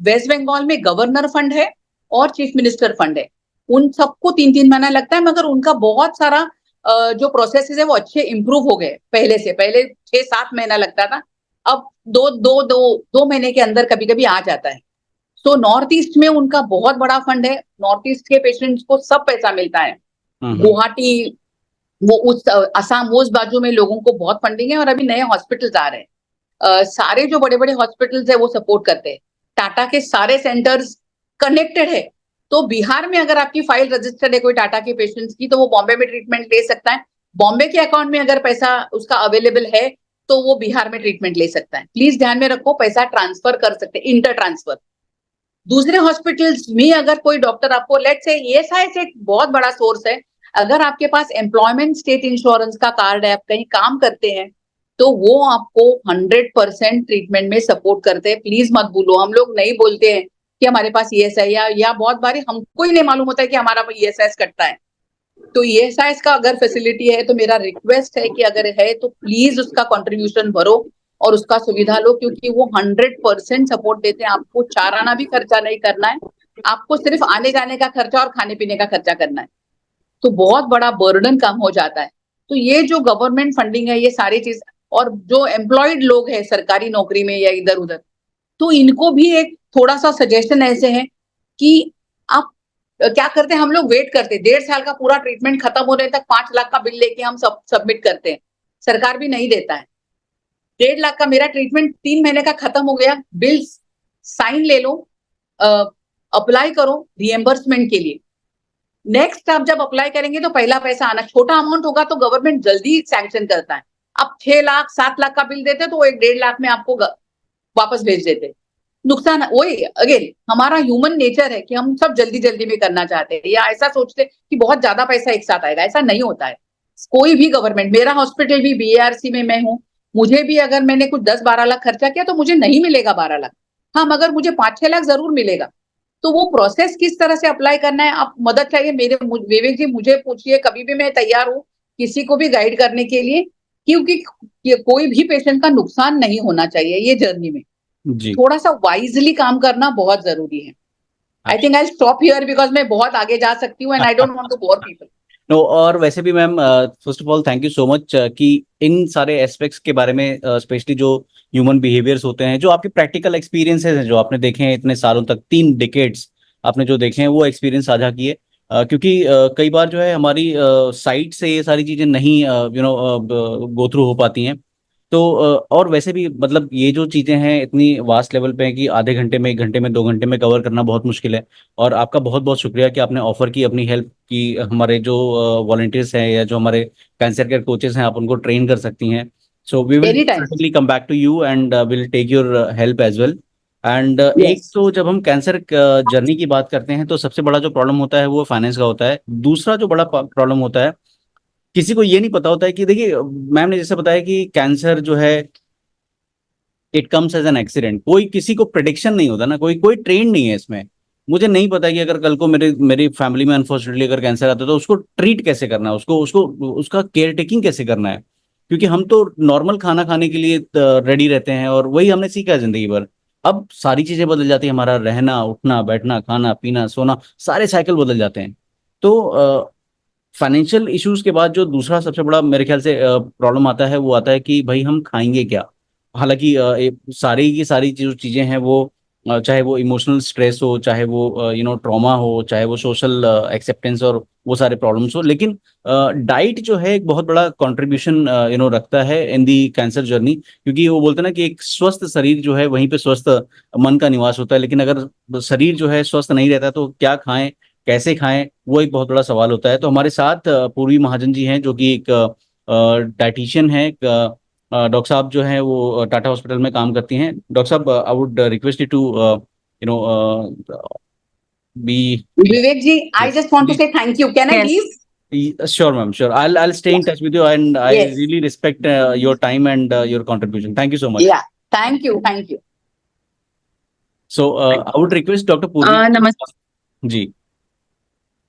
वेस्ट बंगाल में गवर्नर फंड है और चीफ मिनिस्टर फंड है। उन सबको 3-3 महीना लगता है, मगर उनका बहुत सारा जो प्रोसेसेस है वो अच्छे इम्प्रूव हो गए पहले से। पहले 6-7 महीना लगता था, अब 2 महीने के अंदर कभी कभी आ जाता है। तो नॉर्थ ईस्ट में उनका बहुत बड़ा फंड है, नॉर्थ ईस्ट के पेशेंट्स को सब पैसा मिलता है। गुवाहाटी, वो उस असम, उस बाजू में लोगों को बहुत फंडिंग है, और अभी नए हॉस्पिटल्स आ रहे हैं। सारे जो बड़े बड़े हॉस्पिटल्स है वो सपोर्ट करते हैं। टाटा के सारे सेंटर्स कनेक्टेड है, तो बिहार में अगर आपकी फाइल रजिस्टर्ड है कोई टाटा के पेशेंट्स की, तो वो बॉम्बे में ट्रीटमेंट ले सकता है। बॉम्बे के अकाउंट में अगर पैसा उसका अवेलेबल है तो वो बिहार में ट्रीटमेंट ले सकता है। प्लीज ध्यान में रखो, पैसा ट्रांसफर कर सकते हैं, इंटर ट्रांसफर। दूसरे हॉस्पिटल्स में अगर कोई डॉक्टर आपको, लेट्स से ईएसआई एक बहुत बड़ा सोर्स है, अगर आपके पास एम्प्लॉयमेंट स्टेट इंश्योरेंस का कार्ड है, आप कहीं काम करते हैं, तो वो आपको 100% ट्रीटमेंट में सपोर्ट करते हैं। प्लीज मत भूलो, हम लोग नहीं बोलते हैं कि हमारे पास ईएसआई, या बहुत बार हमको ही नहीं मालूम होता है कि हमारा ईएसआई कटता है। तो ईएसआई का अगर फैसिलिटी है तो मेरा रिक्वेस्ट है कि अगर है तो प्लीज उसका कंट्रीब्यूशन भरो और उसका सुविधा लो, क्योंकि वो 100% सपोर्ट देते हैं। आपको 4 आना भी खर्चा नहीं करना है, आपको सिर्फ आने जाने का खर्चा और खाने पीने का खर्चा करना है, तो बहुत बड़ा बर्डन कम हो जाता है। तो ये जो गवर्नमेंट फंडिंग है, ये सारी चीज, और जो एम्प्लॉयड लोग हैं सरकारी नौकरी में या इधर उधर, तो इनको भी एक थोड़ा सा सजेशन ऐसे है कि आप क्या करते हैं, हम लोग वेट करते हैं 1.5 साल का पूरा ट्रीटमेंट खत्म होने तक 5 लाख का बिल लेके हम सब सबमिट करते हैं, सरकार भी नहीं देता है। 1.5 लाख का मेरा ट्रीटमेंट 3 महीने का खत्म हो गया, बिल साइन ले लो, अप्लाई करो रिएम्बर्समेंट के लिए। नेक्स्ट आप जब अप्लाई करेंगे तो पहला पैसा आना, छोटा अमाउंट होगा तो गवर्नमेंट जल्दी सैंक्शन करता है। आप 6 लाख 7 लाख का बिल देते तो वो 1.5 लाख में आपको वापस भेज देते। नुकसान वही, अगेन हमारा ह्यूमन नेचर है कि हम सब जल्दी जल्दी में करना चाहते हैं, या ऐसा सोचते कि बहुत ज्यादा पैसा एक साथ आएगा, ऐसा नहीं होता है। कोई भी गवर्नमेंट, मेरा हॉस्पिटल भी बीएआरसी में मैं हूँ, मुझे भी अगर मैंने कुछ 10-12 लाख खर्चा किया तो मुझे नहीं मिलेगा 12 लाख, हाँ, मगर मुझे 5-6 लाख जरूर मिलेगा। तो वो प्रोसेस किस तरह से अप्लाई करना है, आप मदद चाहिए मेरे विवेक जी मुझे पूछिए, कभी भी मैं तैयार हूँ किसी को भी गाइड करने के लिए, क्योंकि कोई भी पेशेंट का नुकसान नहीं होना चाहिए ये जर्नी में। जी, थोड़ा सा वाइजली काम करना बहुत जरूरी है। I think I stop here because मैं बहुत आगे जा सकती हूँ and I don't want to bore people. No, और वैसे भी ma'am, first of all thank you so much कि इन सारे एस्पेक्ट्स के बारे में, स्पेशली जो ह्यूमन बिहेवियर्स होते हैं, जो आपके प्रैक्टिकल एक्सपीरियंसेस हैं, जो आपने देखे हैं इतने सालों तक, 3 डिकेड्स आपने जो देखे हैं, वो एक्सपीरियंस साझा किए। क्योंकि कई बार जो है हमारी साइट से ये सारी चीज़ें नहीं गो थ्रू हो पाती हैं। तो और वैसे भी मतलब ये जो चीज़ें हैं इतनी वास्ट लेवल पे हैं कि आधे घंटे में, 1 घंटे में, 2 घंटे में कवर करना बहुत मुश्किल है। और आपका बहुत बहुत शुक्रिया कि आपने ऑफर की अपनी हेल्प की। हमारे जो वॉलंटियर्स हैं या जो हमारे कैंसर केयर कोचेस हैं, आप उनको ट्रेन कर सकती हैं। So we will any time. Certainly come back to you and will take your help as well. And एक यस। तो जब हम कैंसर जर्नी की बात करते हैं तो सबसे बड़ा जो प्रॉब्लम होता है वो फाइनेंस का होता है। दूसरा जो बड़ा प्रॉब्लम होता है, किसी को ये नहीं पता होता है कि देखिए, मैम ने जैसे बताया कि कैंसर जो है it comes as an accident. कोई किसी को प्रिडिक्शन नहीं होता ना, कोई कोई ट्रेन नहीं है इसमें। मुझे नहीं पता कि अगर कल को मेरी फैमिली में अनफॉर्चुनेटली अगर कैंसर आता है तो उसको ट्रीट कैसे करना है, उसको उसको उसका केयर टेकिंग कैसे करना है। क्योंकि हम तो नॉर्मल खाना खाने के लिए रेडी रहते हैं और वही हमने सीखा है जिंदगी भर। अब सारी चीजें बदल जाती है, हमारा रहना उठना बैठना खाना पीना सोना, सारे साइकिल बदल जाते हैं। तो फाइनेंशियल इश्यूज के बाद जो दूसरा सबसे बड़ा मेरे ख्याल से प्रॉब्लम आता है, वो आता है कि भाई हम खाएंगे क्या। हालांकि सारी की सारी जो चीजें हैं वो चाहे वो इमोशनल स्ट्रेस हो, चाहे वो ट्रॉमा हो, चाहे वो सोशल एक्सेप्टेंस और वो सारे प्रॉब्लम्स हो, लेकिन डाइट जो है एक बहुत बड़ा कंट्रीब्यूशन रखता है इन दी कैंसर जर्नी। क्योंकि वो बोलते हैं ना कि एक स्वस्थ शरीर जो है वहीं पे स्वस्थ मन का निवास होता है। लेकिन अगर शरीर जो है स्वस्थ नहीं रहता तो क्या खाएं, कैसे खाएं, वो एक बहुत बड़ा सवाल होता है। तो हमारे साथ पूर्वी महाजन जी हैं जो कि एक डाइटिशियन है। डॉक्टर साहब जो हैं वो टाटा हॉस्पिटल में काम करती हैं। डॉक्टर साहब, I would request you to know be Vivek ji, I yes just want to please. Say thank you, can I Yes, leave? Sure, ma'am. Sure. I'll stay in touch with you, and I yes. really respect your time and your contribution. Thank you so much. या, thank you, thank you. So I would request Dr. Purvi. नमस्ते। जी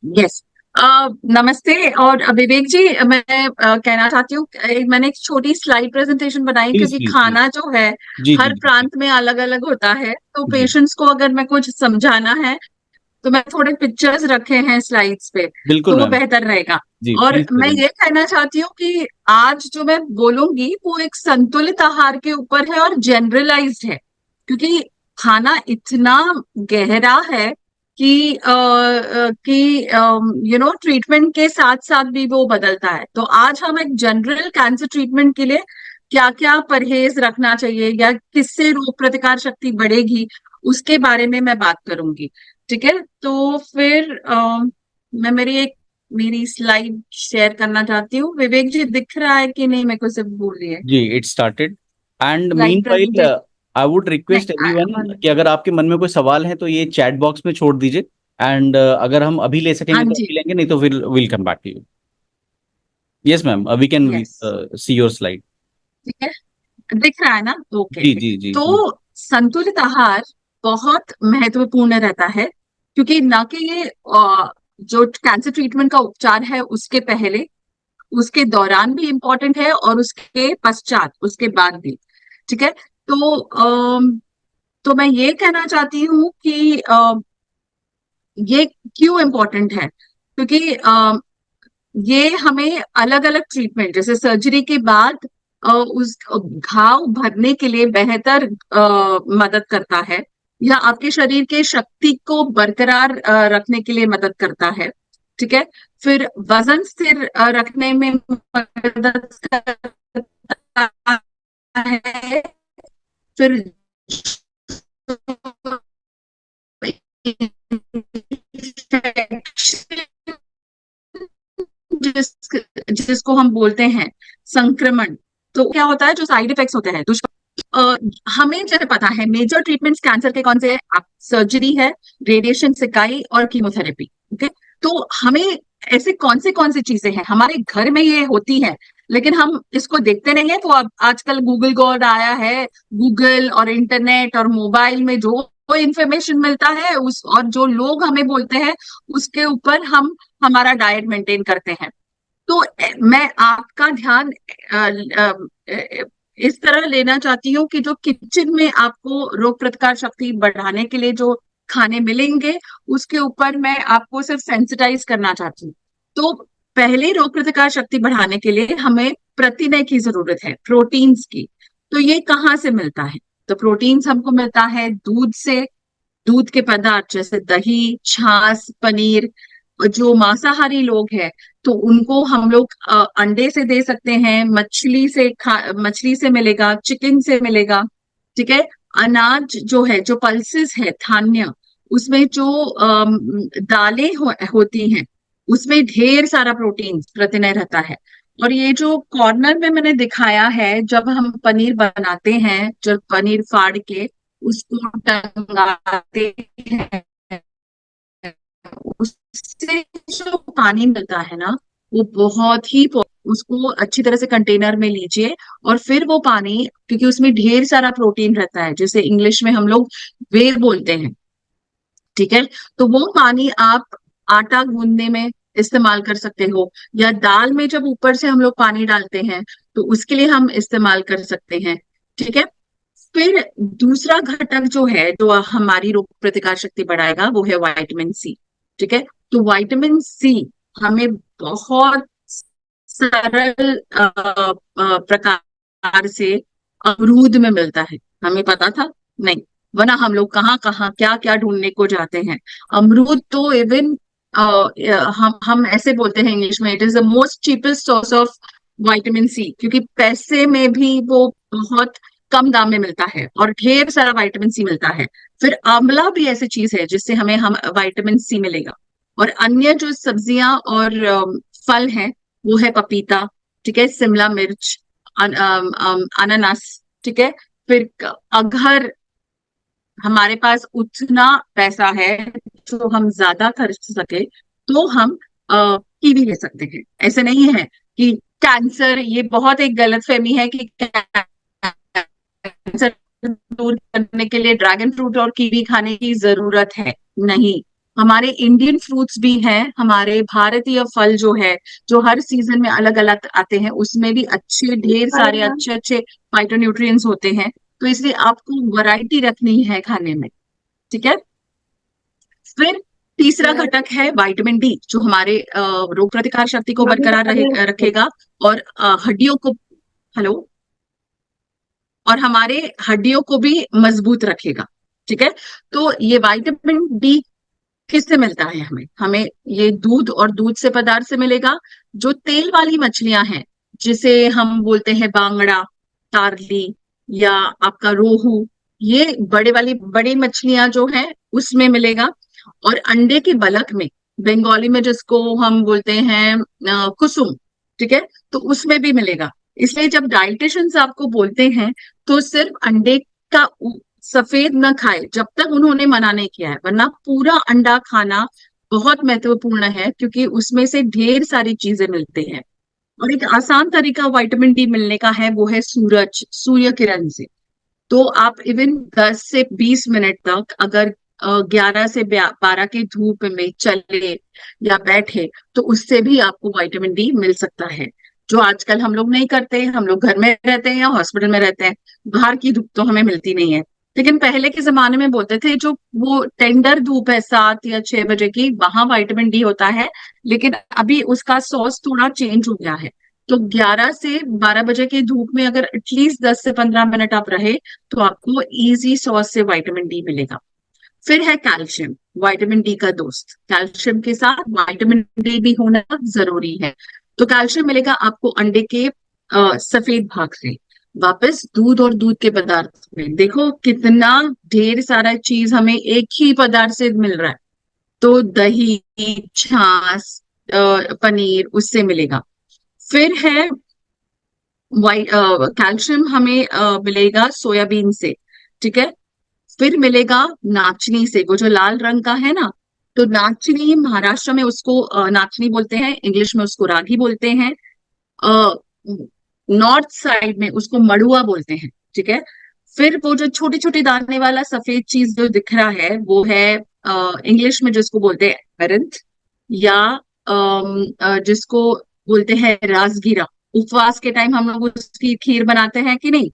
yes, नमस्ते। और विवेक जी, मैं कहना चाहती हूँ, मैंने एक छोटी स्लाइड प्रेजेंटेशन बनाई, प्लीज क्योंकि प्लीज प्लीज। खाना जो है जी जी हर जी प्रांत में अलग अलग होता है, तो जी पेशेंट्स को अगर मैं कुछ समझाना है तो मैं थोड़े पिक्चर्स रखे हैं स्लाइड्स पे, बिल्कुल तो वो मैम। बेहतर रहेगा। जी और प्लीज मैं करें। ये कहना चाहती हूँ कि आज जो मैं बोलूंगी वो एक संतुलित आहार के ऊपर है और जनरलाइज्ड है, क्योंकि खाना इतना गहरा है कि ट्रीटमेंट के साथ साथ भी वो बदलता है। तो आज हम एक जनरल कैंसर ट्रीटमेंट के लिए क्या क्या परहेज रखना चाहिए या किससे रोग प्रतिकार शक्ति बढ़ेगी, उसके बारे में मैं बात करूंगी। ठीक है, तो फिर मैं मेरी स्लाइड शेयर करना चाहती हूँ। विवेक जी दिख रहा है कि नहीं, मेरे को सिर्फ बोलिए। जी it started and slide meanwhile presentation I would request everyone कि अगर आपके मन में कोई सवाल है तो ये चैट बॉक्स में छोड़ दीजिए, एंड अगर हम अभी ले हाँ सकेंगे तो जी, अभी लेंगे, नहीं तो फिर will come back to you. Yes ma'am, we can yes, see your slide. ठीक है, दिख रहा है ना? ओके। जी जी जी तो जी। संतुलित आहार बहुत महत्वपूर्ण रहता है, क्योंकि ना कि ये जो कैंसर ट्रीटमेंट का उपचार है उसके पहले, उसके दौरान भी इम्पोर्टेंट है और उसके पश्चात, उसके बाद भी। ठीक है, तो मैं ये कहना चाहती हूँ कि ये क्यों इम्पोर्टेंट है, क्योंकि ये हमें अलग अलग ट्रीटमेंट, जैसे सर्जरी के बाद उस घाव भरने के लिए बेहतर मदद करता है, या आपके शरीर के शक्ति को बरकरार रखने के लिए मदद करता है। ठीक है, फिर वजन स्थिर रखने में मदद करता है, फिर जिस जिसको हम बोलते हैं संक्रमण, तो क्या होता है, जो साइड इफेक्ट्स होते हैं हमें जैसे पता है मेजर ट्रीटमेंट्स कैंसर के कौन से हैं, आप सर्जरी है, रेडिएशन सिकाई और कीमोथेरेपी। ओके, तो हमें ऐसे कौन सी चीजें हैं हमारे घर में ये होती हैं, लेकिन हम इसको देखते नहीं है। तो अब आजकल गूगल गॉड आया है, गूगल और इंटरनेट और मोबाइल में जो इंफॉर्मेशन मिलता है उस, और जो लोग हमें बोलते हैं उसके ऊपर हम हमारा डाइट मेंटेन करते हैं। तो मैं आपका ध्यान इस तरह लेना चाहती हूँ कि जो किचन में आपको रोग प्रतिकार शक्ति बढ़ाने के लिए जो खाने मिलेंगे, उसके ऊपर मैं आपको सिर्फ सेंसिटाइज करना चाहती हूँ। तो पहले रोग प्रतिकार शक्ति बढ़ाने के लिए हमें प्रथिने की जरूरत है, प्रोटीन्स की। तो ये कहाँ से मिलता है? तो प्रोटीन्स हमको मिलता है दूध से, दूध के पदार्थ जैसे दही, छाछ, पनीर। जो मांसाहारी लोग हैं तो उनको हम लोग अंडे से दे सकते हैं, मछली से मिलेगा, चिकन से मिलेगा। ठीक है, अनाज जो है, जो पल्सेस है, धान्य, उसमें जो होती हैं, उसमें ढेर सारा प्रोटीन प्रतिनय रहता है। और ये जो कॉर्नर में मैंने दिखाया है, जब हम पनीर बनाते हैं, जब पनीर फाड़ के उसको टंगाते हैं, उससे जो पानी मिलता है ना, वो बहुत ही उसको अच्छी तरह से कंटेनर में लीजिए, और फिर वो पानी, क्योंकि उसमें ढेर सारा प्रोटीन रहता है, जैसे इंग्लिश में हम लोग वे बोलते हैं। ठीक है, तो वो पानी आप आटा गूंदने में इस्तेमाल कर सकते हो, या दाल में जब ऊपर से हम लोग पानी डालते हैं तो उसके लिए हम इस्तेमाल कर सकते हैं। ठीक है, फिर दूसरा घटक जो है जो हमारी रोग प्रतिकार शक्ति बढ़ाएगा, वो है विटामिन सी। ठीक है, तो विटामिन सी हमें बहुत सरल प्रकार से अमरूद में मिलता है। हमें पता था? नहीं, वरना हम लोग कहाँ कहाँ क्या क्या ढूंढने को जाते हैं। अमरूद तो इवन हम ऐसे बोलते हैं इंग्लिश में, it is the most cheapest source of vitamin C, क्योंकि पैसे में भी वो बहुत कम दाम में मिलता है और ढेर सारा विटामिन सी मिलता है। फिर आंवला भी ऐसी चीज है जिससे हमें हम विटामिन सी मिलेगा। और अन्य जो सब्जियां और फल हैं, वो है पपीता, ठीक है, शिमला मिर्च, अनानास। ठीक है, फिर अगर हमारे पास उतना पैसा है जो हम ज्यादा खर्च सके, तो हम कीवी ले सकते हैं। ऐसे नहीं है कि कैंसर, ये बहुत एक गलतफहमी है कि कैंसर दूर करने के लिए ड्रैगन फ्रूट और कीवी खाने की जरूरत है। नहीं, हमारे इंडियन फ्रूट्स भी हैं, हमारे भारतीय फल जो है, जो हर सीजन में अलग अलग आते हैं, उसमें भी अच्छे ढेर सारे अच्छे अच्छे फाइटोन्यूट्रिएंट्स होते हैं। तो इसलिए आपको वैरायटी रखनी है खाने में। ठीक है, फिर तीसरा घटक है विटामिन डी, जो हमारे रोग प्रतिकार शक्ति को बरकरार रखेगा और हड्डियों को, हेलो, और हमारे हड्डियों को भी मजबूत रखेगा। ठीक है, तो ये विटामिन डी किससे मिलता है? हमें हमें ये दूध और दूध से पदार्थ से मिलेगा। जो तेल वाली मछलियां हैं, जिसे हम बोलते हैं बांगड़ा, तारली या आपका रोहू, ये बड़ी मछलियां जो है उसमें मिलेगा। और अंडे के बलक में, बंगाली में जिसको हम बोलते हैं कुसुम, ठीक है, तो उसमें भी मिलेगा। इसलिए जब डाइटिशियंस आपको बोलते हैं तो सिर्फ अंडे का सफेद न खाए जब तक उन्होंने मना नहीं किया है, वरना पूरा अंडा खाना बहुत महत्वपूर्ण है, क्योंकि उसमें से ढेर सारी चीजें मिलती हैं। और एक आसान तरीका विटामिन डी मिलने का है, वो है सूर्य किरण से। तो आप इवन 10 से 20 मिनट तक अगर 11 से 12 की धूप में चले या बैठे, तो उससे भी आपको विटामिन डी मिल सकता है, जो आजकल हम लोग नहीं करते। हम लोग घर में रहते हैं या हॉस्पिटल में रहते हैं, बाहर की धूप तो हमें मिलती नहीं है। लेकिन पहले के जमाने में बोलते थे जो वो टेंडर धूप है 7 या 6 बजे की, वहां विटामिन डी होता है। लेकिन अभी उसका सोर्स थोड़ा चेंज हो गया है। तो 11 से 12 बजे की धूप में अगर एटलीस्ट 10 से 15 मिनट आप रहे, तो आपको इजी सोर्स से विटामिन डी मिलेगा। फिर है कैल्शियम, विटामिन डी का दोस्त। कैल्शियम के साथ विटामिन डी भी होना जरूरी है। तो कैल्शियम मिलेगा आपको अंडे के सफेद भाग से। वापस दूध और दूध के पदार्थ में देखो कितना ढेर सारा चीज हमें एक ही पदार्थ से मिल रहा है। तो दही, छाछ, पनीर, उससे मिलेगा। फिर है कैल्शियम हमें मिलेगा सोयाबीन से। ठीक है, फिर मिलेगा नाचनी से, वो जो लाल रंग का है ना। तो नाचनी, महाराष्ट्र में उसको नाचनी बोलते हैं, इंग्लिश में उसको रागी बोलते हैं, नॉर्थ साइड में उसको मड़ुआ बोलते हैं। ठीक है, फिर वो जो छोटी छोटी दाने वाला सफेद चीज जो दिख रहा है, वो है इंग्लिश में जिसको बोलते हैं अरंथ, या जिसको बोलते हैं राजगीरा। उपवास के टाइम हम लोग उसकी खीर बनाते हैं कि नहीं?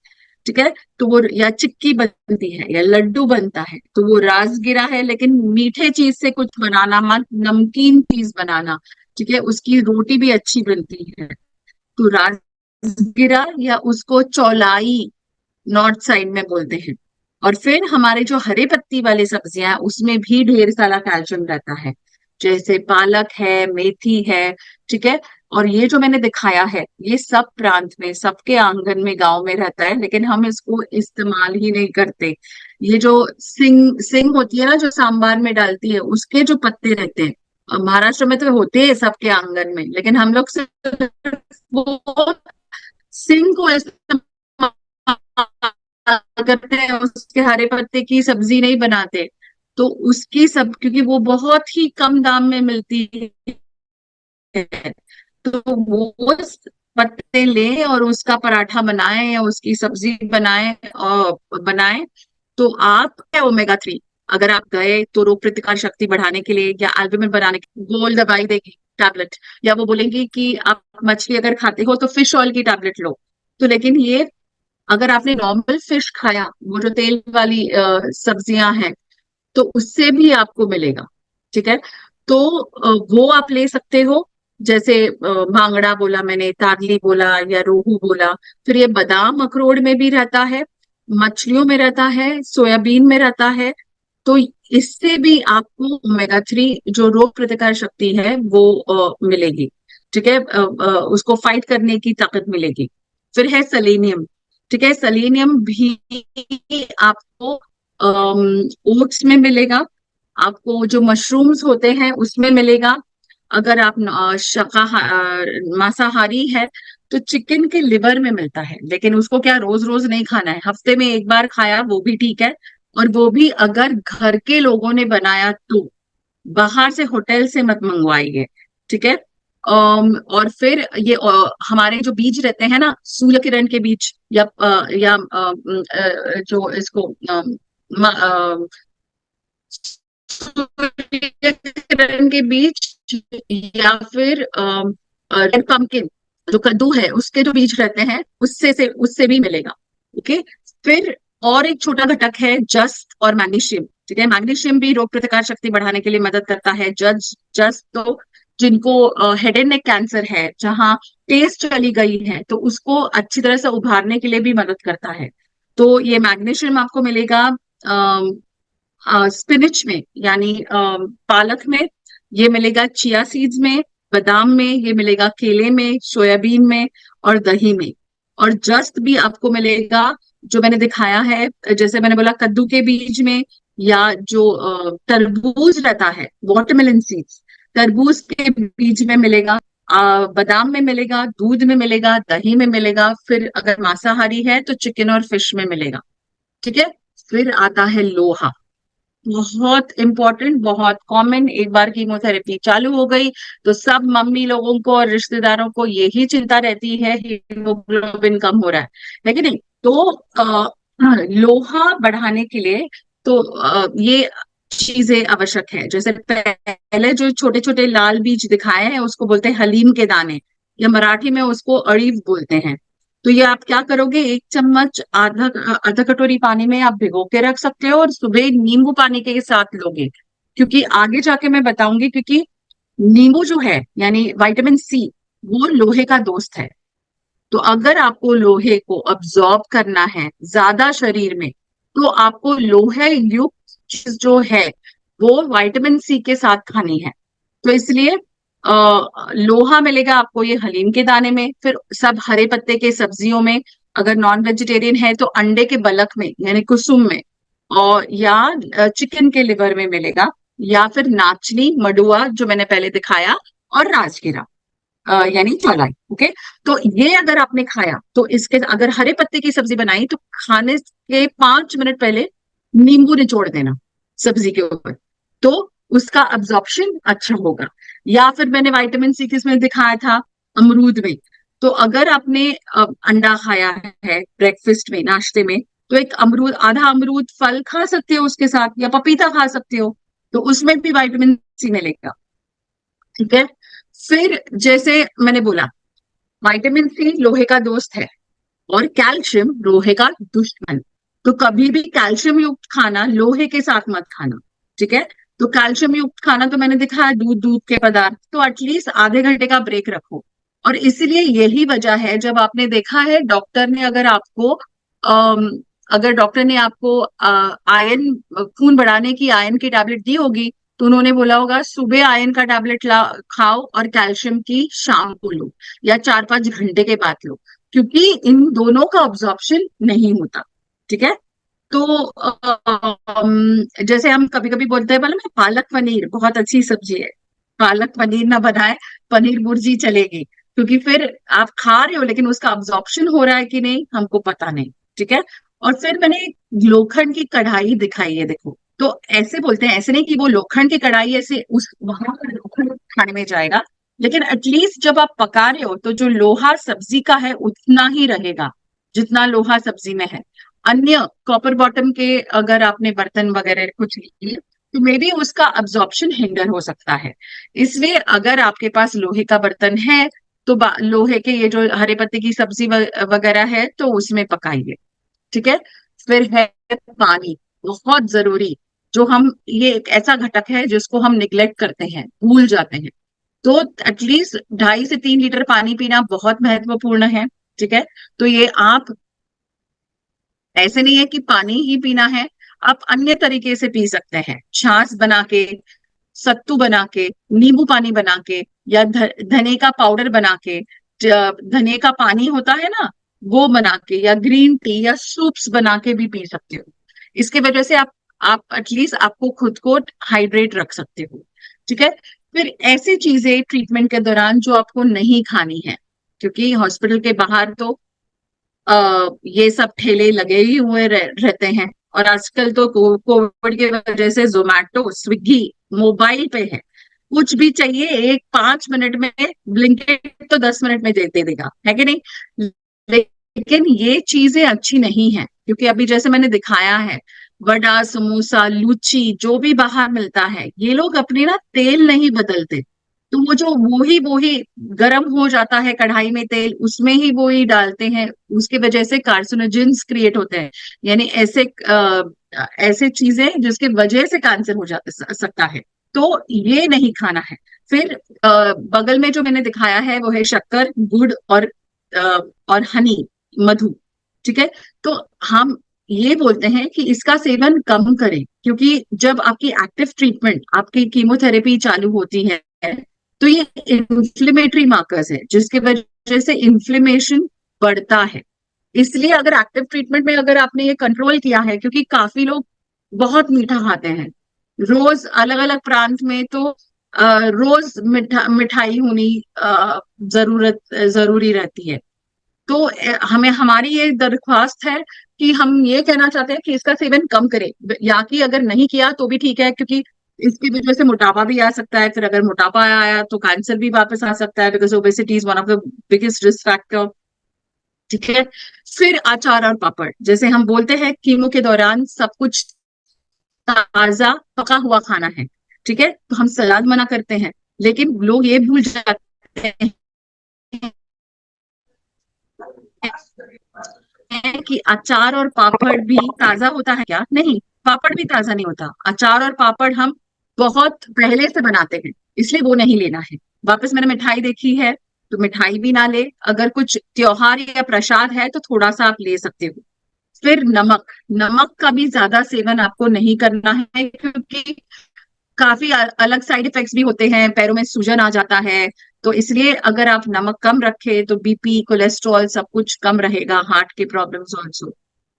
ठीक है, तो वो या चिक्की बनती है या लड्डू बनता है, तो वो राजगीरा है। लेकिन मीठे चीज से कुछ बनाना मत, नमकीन चीज बनाना। ठीक है, उसकी रोटी भी अच्छी बनती है। तो राजगिरा या उसको चौलाई नॉर्थ साइड में बोलते हैं। और फिर हमारे जो हरे पत्ती वाली सब्जियां हैं, उसमें भी ढेर सारा कैल्शियम रहता है, जैसे पालक है, मेथी है। ठीक है, और ये जो मैंने दिखाया है, ये सब प्रांत में, सबके आंगन में, गांव में रहता है, लेकिन हम इसको इस्तेमाल ही नहीं करते। ये जो सिंग सिंग होती है ना, जो सांबार में डालती है, उसके जो पत्ते रहते हैं, महाराष्ट्र में तो होते हैं सबके आंगन में, लेकिन हम लोग सिर्फ वो सिंग को इस्तेमाल करते हैं, उसके हरे पत्ते की सब्जी नहीं बनाते। तो उसकी सब, क्योंकि वो बहुत ही कम दाम में मिलती है, तो वो पत्ते लें और उसका पराठा बनाएं या उसकी सब्जी बनाएं। तो आप ओमेगा 3, अगर आप गए तो रोग प्रतिकार शक्ति बढ़ाने के लिए या एल्बुमिन बनाने के, गोल दवाई देगी टैबलेट, या वो बोलेंगी कि आप मछली अगर खाते हो तो फिश ऑयल की टैबलेट लो। तो लेकिन ये, अगर आपने नॉर्मल फिश खाया, वो जो तेल वाली सब्जियां हैं, तो उससे भी आपको मिलेगा। ठीक है, तो वो आप ले सकते हो। जैसे भांगड़ा बोला मैंने, तारली बोला या रोहू बोला। फिर ये बादाम अखरोट में भी रहता है, मछलियों में रहता है, सोयाबीन में रहता है। तो इससे भी आपको ओमेगा 3 जो रोग प्रतिकार शक्ति है वो मिलेगी। ठीक है, उसको फाइट करने की ताकत मिलेगी। फिर है सेलेनियम। ठीक है, सेलेनियम भी आपको ओट्स में मिलेगा, आपको जो मशरूम्स होते हैं उसमें मिलेगा। अगर आप मांसाहारी है, तो चिकन के लिवर में मिलता है, लेकिन उसको क्या रोज रोज नहीं खाना है, हफ्ते में एक बार खाया वो भी ठीक है। और वो भी अगर घर के लोगों ने बनाया तो, बाहर से होटल से मत मंगवाइए। ठीक है, और फिर ये हमारे जो बीज रहते हैं ना, सूर्य किरण के बीज, या जो इसको सूर्य किरण के बीज, या फिर रेड पम्पकिन, जो कद्दू है उसके जो बीज रहते हैं, उससे भी मिलेगा। ओके, फिर और एक छोटा घटक है जस्त और मैग्नीशियम। ठीक है। मैग्नीशियम भी रोग प्रतिकार शक्ति बढ़ाने के लिए मदद करता है। जस्ट तो जिनको हेड एंड नेक कैंसर है, जहाँ टेस्ट चली गई है, तो उसको अच्छी तरह से उभारने के लिए भी मदद करता है। तो ये मैग्नीशियम आपको मिलेगा स्पिनिच में, यानी पालक में, ये मिलेगा चिया सीड्स में, बादाम में, ये मिलेगा केले में, सोयाबीन में और दही में। और जस्ट भी आपको मिलेगा, जो मैंने दिखाया है, जैसे मैंने बोला कद्दू के बीज में, या जो तरबूज रहता है, वाटरमेलन सीड्स, तरबूज के बीज में मिलेगा, बादाम में मिलेगा, दूध में मिलेगा, दही में मिलेगा, फिर अगर मांसाहारी है तो चिकन और फिश में मिलेगा। ठीक है। फिर आता है लोहा, बहुत इंपॉर्टेंट, बहुत कॉमन। एक बार कीमोथेरेपी चालू हो गई तो सब मम्मी लोगों को और रिश्तेदारों को यही चिंता रहती है, हीमोग्लोबिन कम हो रहा है कि नहीं। तो लोहा बढ़ाने के लिए तो ये चीजें आवश्यक है। जैसे पहले जो छोटे छोटे लाल बीज दिखाए हैं उसको बोलते हैं हलीम के दाने, या मराठी में उसको अड़ीव बोलते हैं। तो ये आप क्या करोगे, 1 चम्मच, आधा आधा कटोरी पानी में आप भिगो के रख सकते हो और सुबह नींबू पानी के साथ लोगे। क्योंकि आगे जाके मैं बताऊंगी, क्योंकि नींबू जो है यानी विटामिन सी, वो लोहे का दोस्त है। तो अगर आपको लोहे को अब्सॉर्ब करना है ज्यादा शरीर में, तो आपको लोहे युक्त चीज जो है वो विटामिन सी के साथ खानी है। तो इसलिए लोहा मिलेगा आपको ये हलीम के दाने में, फिर सब हरे पत्ते के सब्जियों में, अगर नॉन वेजिटेरियन है तो अंडे के बलक में यानी कुसुम में, और या चिकन के लिवर में मिलेगा, या फिर नाचनी, मडुआ जो मैंने पहले दिखाया, और राजगिरा यानी चालाई। ओके। तो ये अगर आपने खाया तो इसके, अगर हरे पत्ते की सब्जी बनाई तो खाने के 5 मिनट पहले नींबू निचोड़ देना सब्जी के ऊपर, तो उसका अब्जॉर्प्शन अच्छा होगा। या फिर मैंने विटामिन सी किसमें दिखाया था, अमरूद में। तो अगर आपने अंडा खाया है ब्रेकफास्ट में, नाश्ते में, तो एक अमरूद, आधा अमरूद फल खा सकते हो उसके साथ, या पपीता खा सकते हो, तो उसमें भी विटामिन सी मिलेगा। ठीक है। फिर जैसे मैंने बोला, विटामिन सी लोहे का दोस्त है और कैल्शियम लोहे का दुश्मन। तो कभी भी कैल्शियम युक्त खाना लोहे के साथ मत खाना। ठीक है। तो कैल्शियम युक्त खाना तो मैंने दिखाया, दूध, दूध के पदार्थ, तो एटलीस्ट आधे घंटे का ब्रेक रखो। और इसीलिए यही वजह है, जब आपने देखा है डॉक्टर ने अगर आपको अगर डॉक्टर ने आपको आयरन, खून बढ़ाने की आयरन की टैबलेट दी होगी, तो उन्होंने बोला होगा सुबह आयरन का टैबलेट खाओ और कैल्शियम की शाम को लो, या 4-5 घंटे के बाद लो, क्योंकि इन दोनों का ऑब्जॉर्प्शन नहीं होता। ठीक है। तो जैसे हम कभी कभी बोलते हैं, बोला मैं पालक पनीर बहुत अच्छी सब्जी है, पालक पनीर ना बनाए, पनीर भुर्जी चलेगी, क्योंकि फिर आप खा रहे हो लेकिन उसका अब्जॉर्प्शन हो रहा है कि नहीं हमको पता नहीं। ठीक है। और फिर मैंने लोखंड की कढ़ाई दिखाई है, देखो। तो ऐसे बोलते हैं, ऐसे नहीं कि वो लोखंड की कढ़ाई ऐसे उस वहां पर लोखंड खाने में जाएगा, लेकिन एटलीस्ट जब आप पका रहे हो तो जो लोहा सब्जी का है उतना ही रहेगा जितना लोहा सब्जी में है। अन्य कॉपर बॉटम के अगर आपने बर्तन वगैरह कुछ लिए, तो मे बी उसका अब्जॉर्प्शन हिंडर हो सकता है। इसलिए अगर आपके पास लोहे का बर्तन है तो लोहे के ये जो हरे पत्ते की सब्जी वगैरह है तो उसमें पकाइए। ठीक है। फिर है पानी, बहुत जरूरी, जो हम, ये एक ऐसा घटक है जिसको हम निग्लेक्ट करते हैं, भूल जाते हैं। तो एटलीस्ट 2.5 से 3 लीटर पानी पीना बहुत महत्वपूर्ण है। ठीक है। तो ये आप, ऐसे नहीं है कि पानी ही पीना है, आप अन्य तरीके से पी सकते हैं, छाछ बना के, सत्तू बना के, नींबू पानी बना के, या धने का पाउडर बना के, धने का पानी होता है ना, वो बना के, या ग्रीन टी या सूप्स बना के भी पी सकते हो। इसके वजह से आप एटलीस्ट आपको खुद को हाइड्रेट रख सकते हो। ठीक है। फिर ऐसी चीजें ट्रीटमेंट के दौरान जो आपको नहीं खानी है, क्योंकि हॉस्पिटल के बाहर तो ये सब ठेले लगे ही हुए रहते हैं, और आजकल तो कोविड की वजह से जोमैटो, स्विगी मोबाइल पे है, कुछ भी चाहिए 5 मिनट में, ब्लिंकिट तो 10 मिनट में दे देगा, है कि नहीं। लेकिन ये चीजें अच्छी नहीं है, क्योंकि अभी जैसे मैंने दिखाया है, वड़ा, समोसा, लूची जो भी बाहर मिलता है, ये लोग अपनी ना तेल नहीं बदलते, तो वो जो वो ही गर्म हो जाता है कढ़ाई में तेल, उसमें ही वो ही डालते हैं, उसकी वजह से कार्सिनोजेंस क्रिएट होते हैं, यानी ऐसे चीजें जिसके वजह से कैंसर हो सकता है। तो ये नहीं खाना है। फिर बगल में जो मैंने दिखाया है वो है शक्कर, गुड़ और हनी, मधु। ठीक है। तो हम ये बोलते हैं कि इसका सेवन कम करें, क्योंकि जब आपकी एक्टिव ट्रीटमेंट, आपकी कीमोथेरेपी चालू होती है, तो ये इन्फ्लेमेटरी मार्कर्स है जिसकी वजह से इन्फ्लेमेशन बढ़ता है। इसलिए अगर एक्टिव ट्रीटमेंट में अगर आपने ये कंट्रोल किया है, क्योंकि काफी लोग बहुत मीठा खाते हैं रोज, अलग अलग प्रांत में तो रोज मिठाई होनी जरूरी रहती है। तो हमें हमारी ये दरख्वास्त है कि हम ये कहना चाहते हैं कि इसका सेवन कम करें, या कि अगर नहीं किया तो भी ठीक है, क्योंकि इसकी वजह से मोटापा भी आ सकता है। फिर अगर मोटापा आया तो कैंसर भी वापस आ सकता है, because obesity is one of the biggest risk factor. ठीक है। फिर अचार और पापड़, जैसे हम बोलते हैं कीमो के दौरान सब कुछ ताजा पका हुआ खाना है। ठीक है। तो हम सलाद मना करते हैं, लेकिन लोग ये भूल जाते हैं कि अचार और पापड़ भी ताजा होता है क्या? नहीं, पापड़ भी ताजा नहीं होता। अचार और पापड़ हम बहुत पहले से बनाते हैं, इसलिए वो नहीं लेना है। वापस मैंने मिठाई देखी है, तो मिठाई भी ना ले। अगर कुछ त्योहार या प्रसाद है तो थोड़ा सा आप ले सकते हो। फिर नमक, नमक का भी ज्यादा सेवन आपको नहीं करना है, क्योंकि काफी अलग साइड इफेक्ट्स भी होते हैं, पैरों में सूजन आ जाता है। तो इसलिए अगर आप नमक कम रखे तो बीपी, कोलेस्ट्रॉल सब कुछ कम रहेगा, हार्ट के प्रॉब्लम्स ऑल्सो।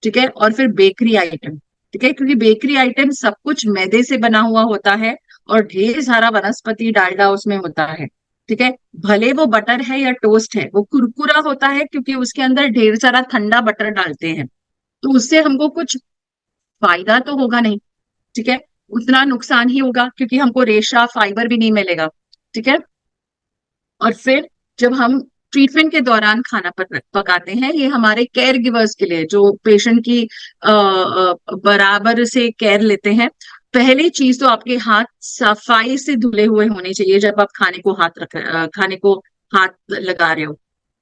ठीक है। और फिर बेकरी आइटम, ठीक है, क्योंकि बेकरी आइटम सब कुछ मैदे से बना हुआ होता है और ढेर सारा वनस्पति डालडा उसमें होता है। ठीक है। भले वो बटर है या टोस्ट है, वो कुरकुरा होता है क्योंकि उसके अंदर ढेर सारा ठंडा बटर डालते हैं, तो उससे हमको कुछ फायदा तो होगा नहीं। ठीक है। उतना नुकसान ही होगा, क्योंकि हमको रेशा, फाइबर भी नहीं मिलेगा। ठीक है। और फिर जब हम ट्रीटमेंट के दौरान खाना पकाते हैं, ये हमारे केयर गिवर्स के लिए, जो पेशेंट की बराबर से केयर लेते हैं। पहली चीज तो आपके हाथ सफाई से धुले हुए होने चाहिए जब आप खाने को हाथ लगा रहे हो।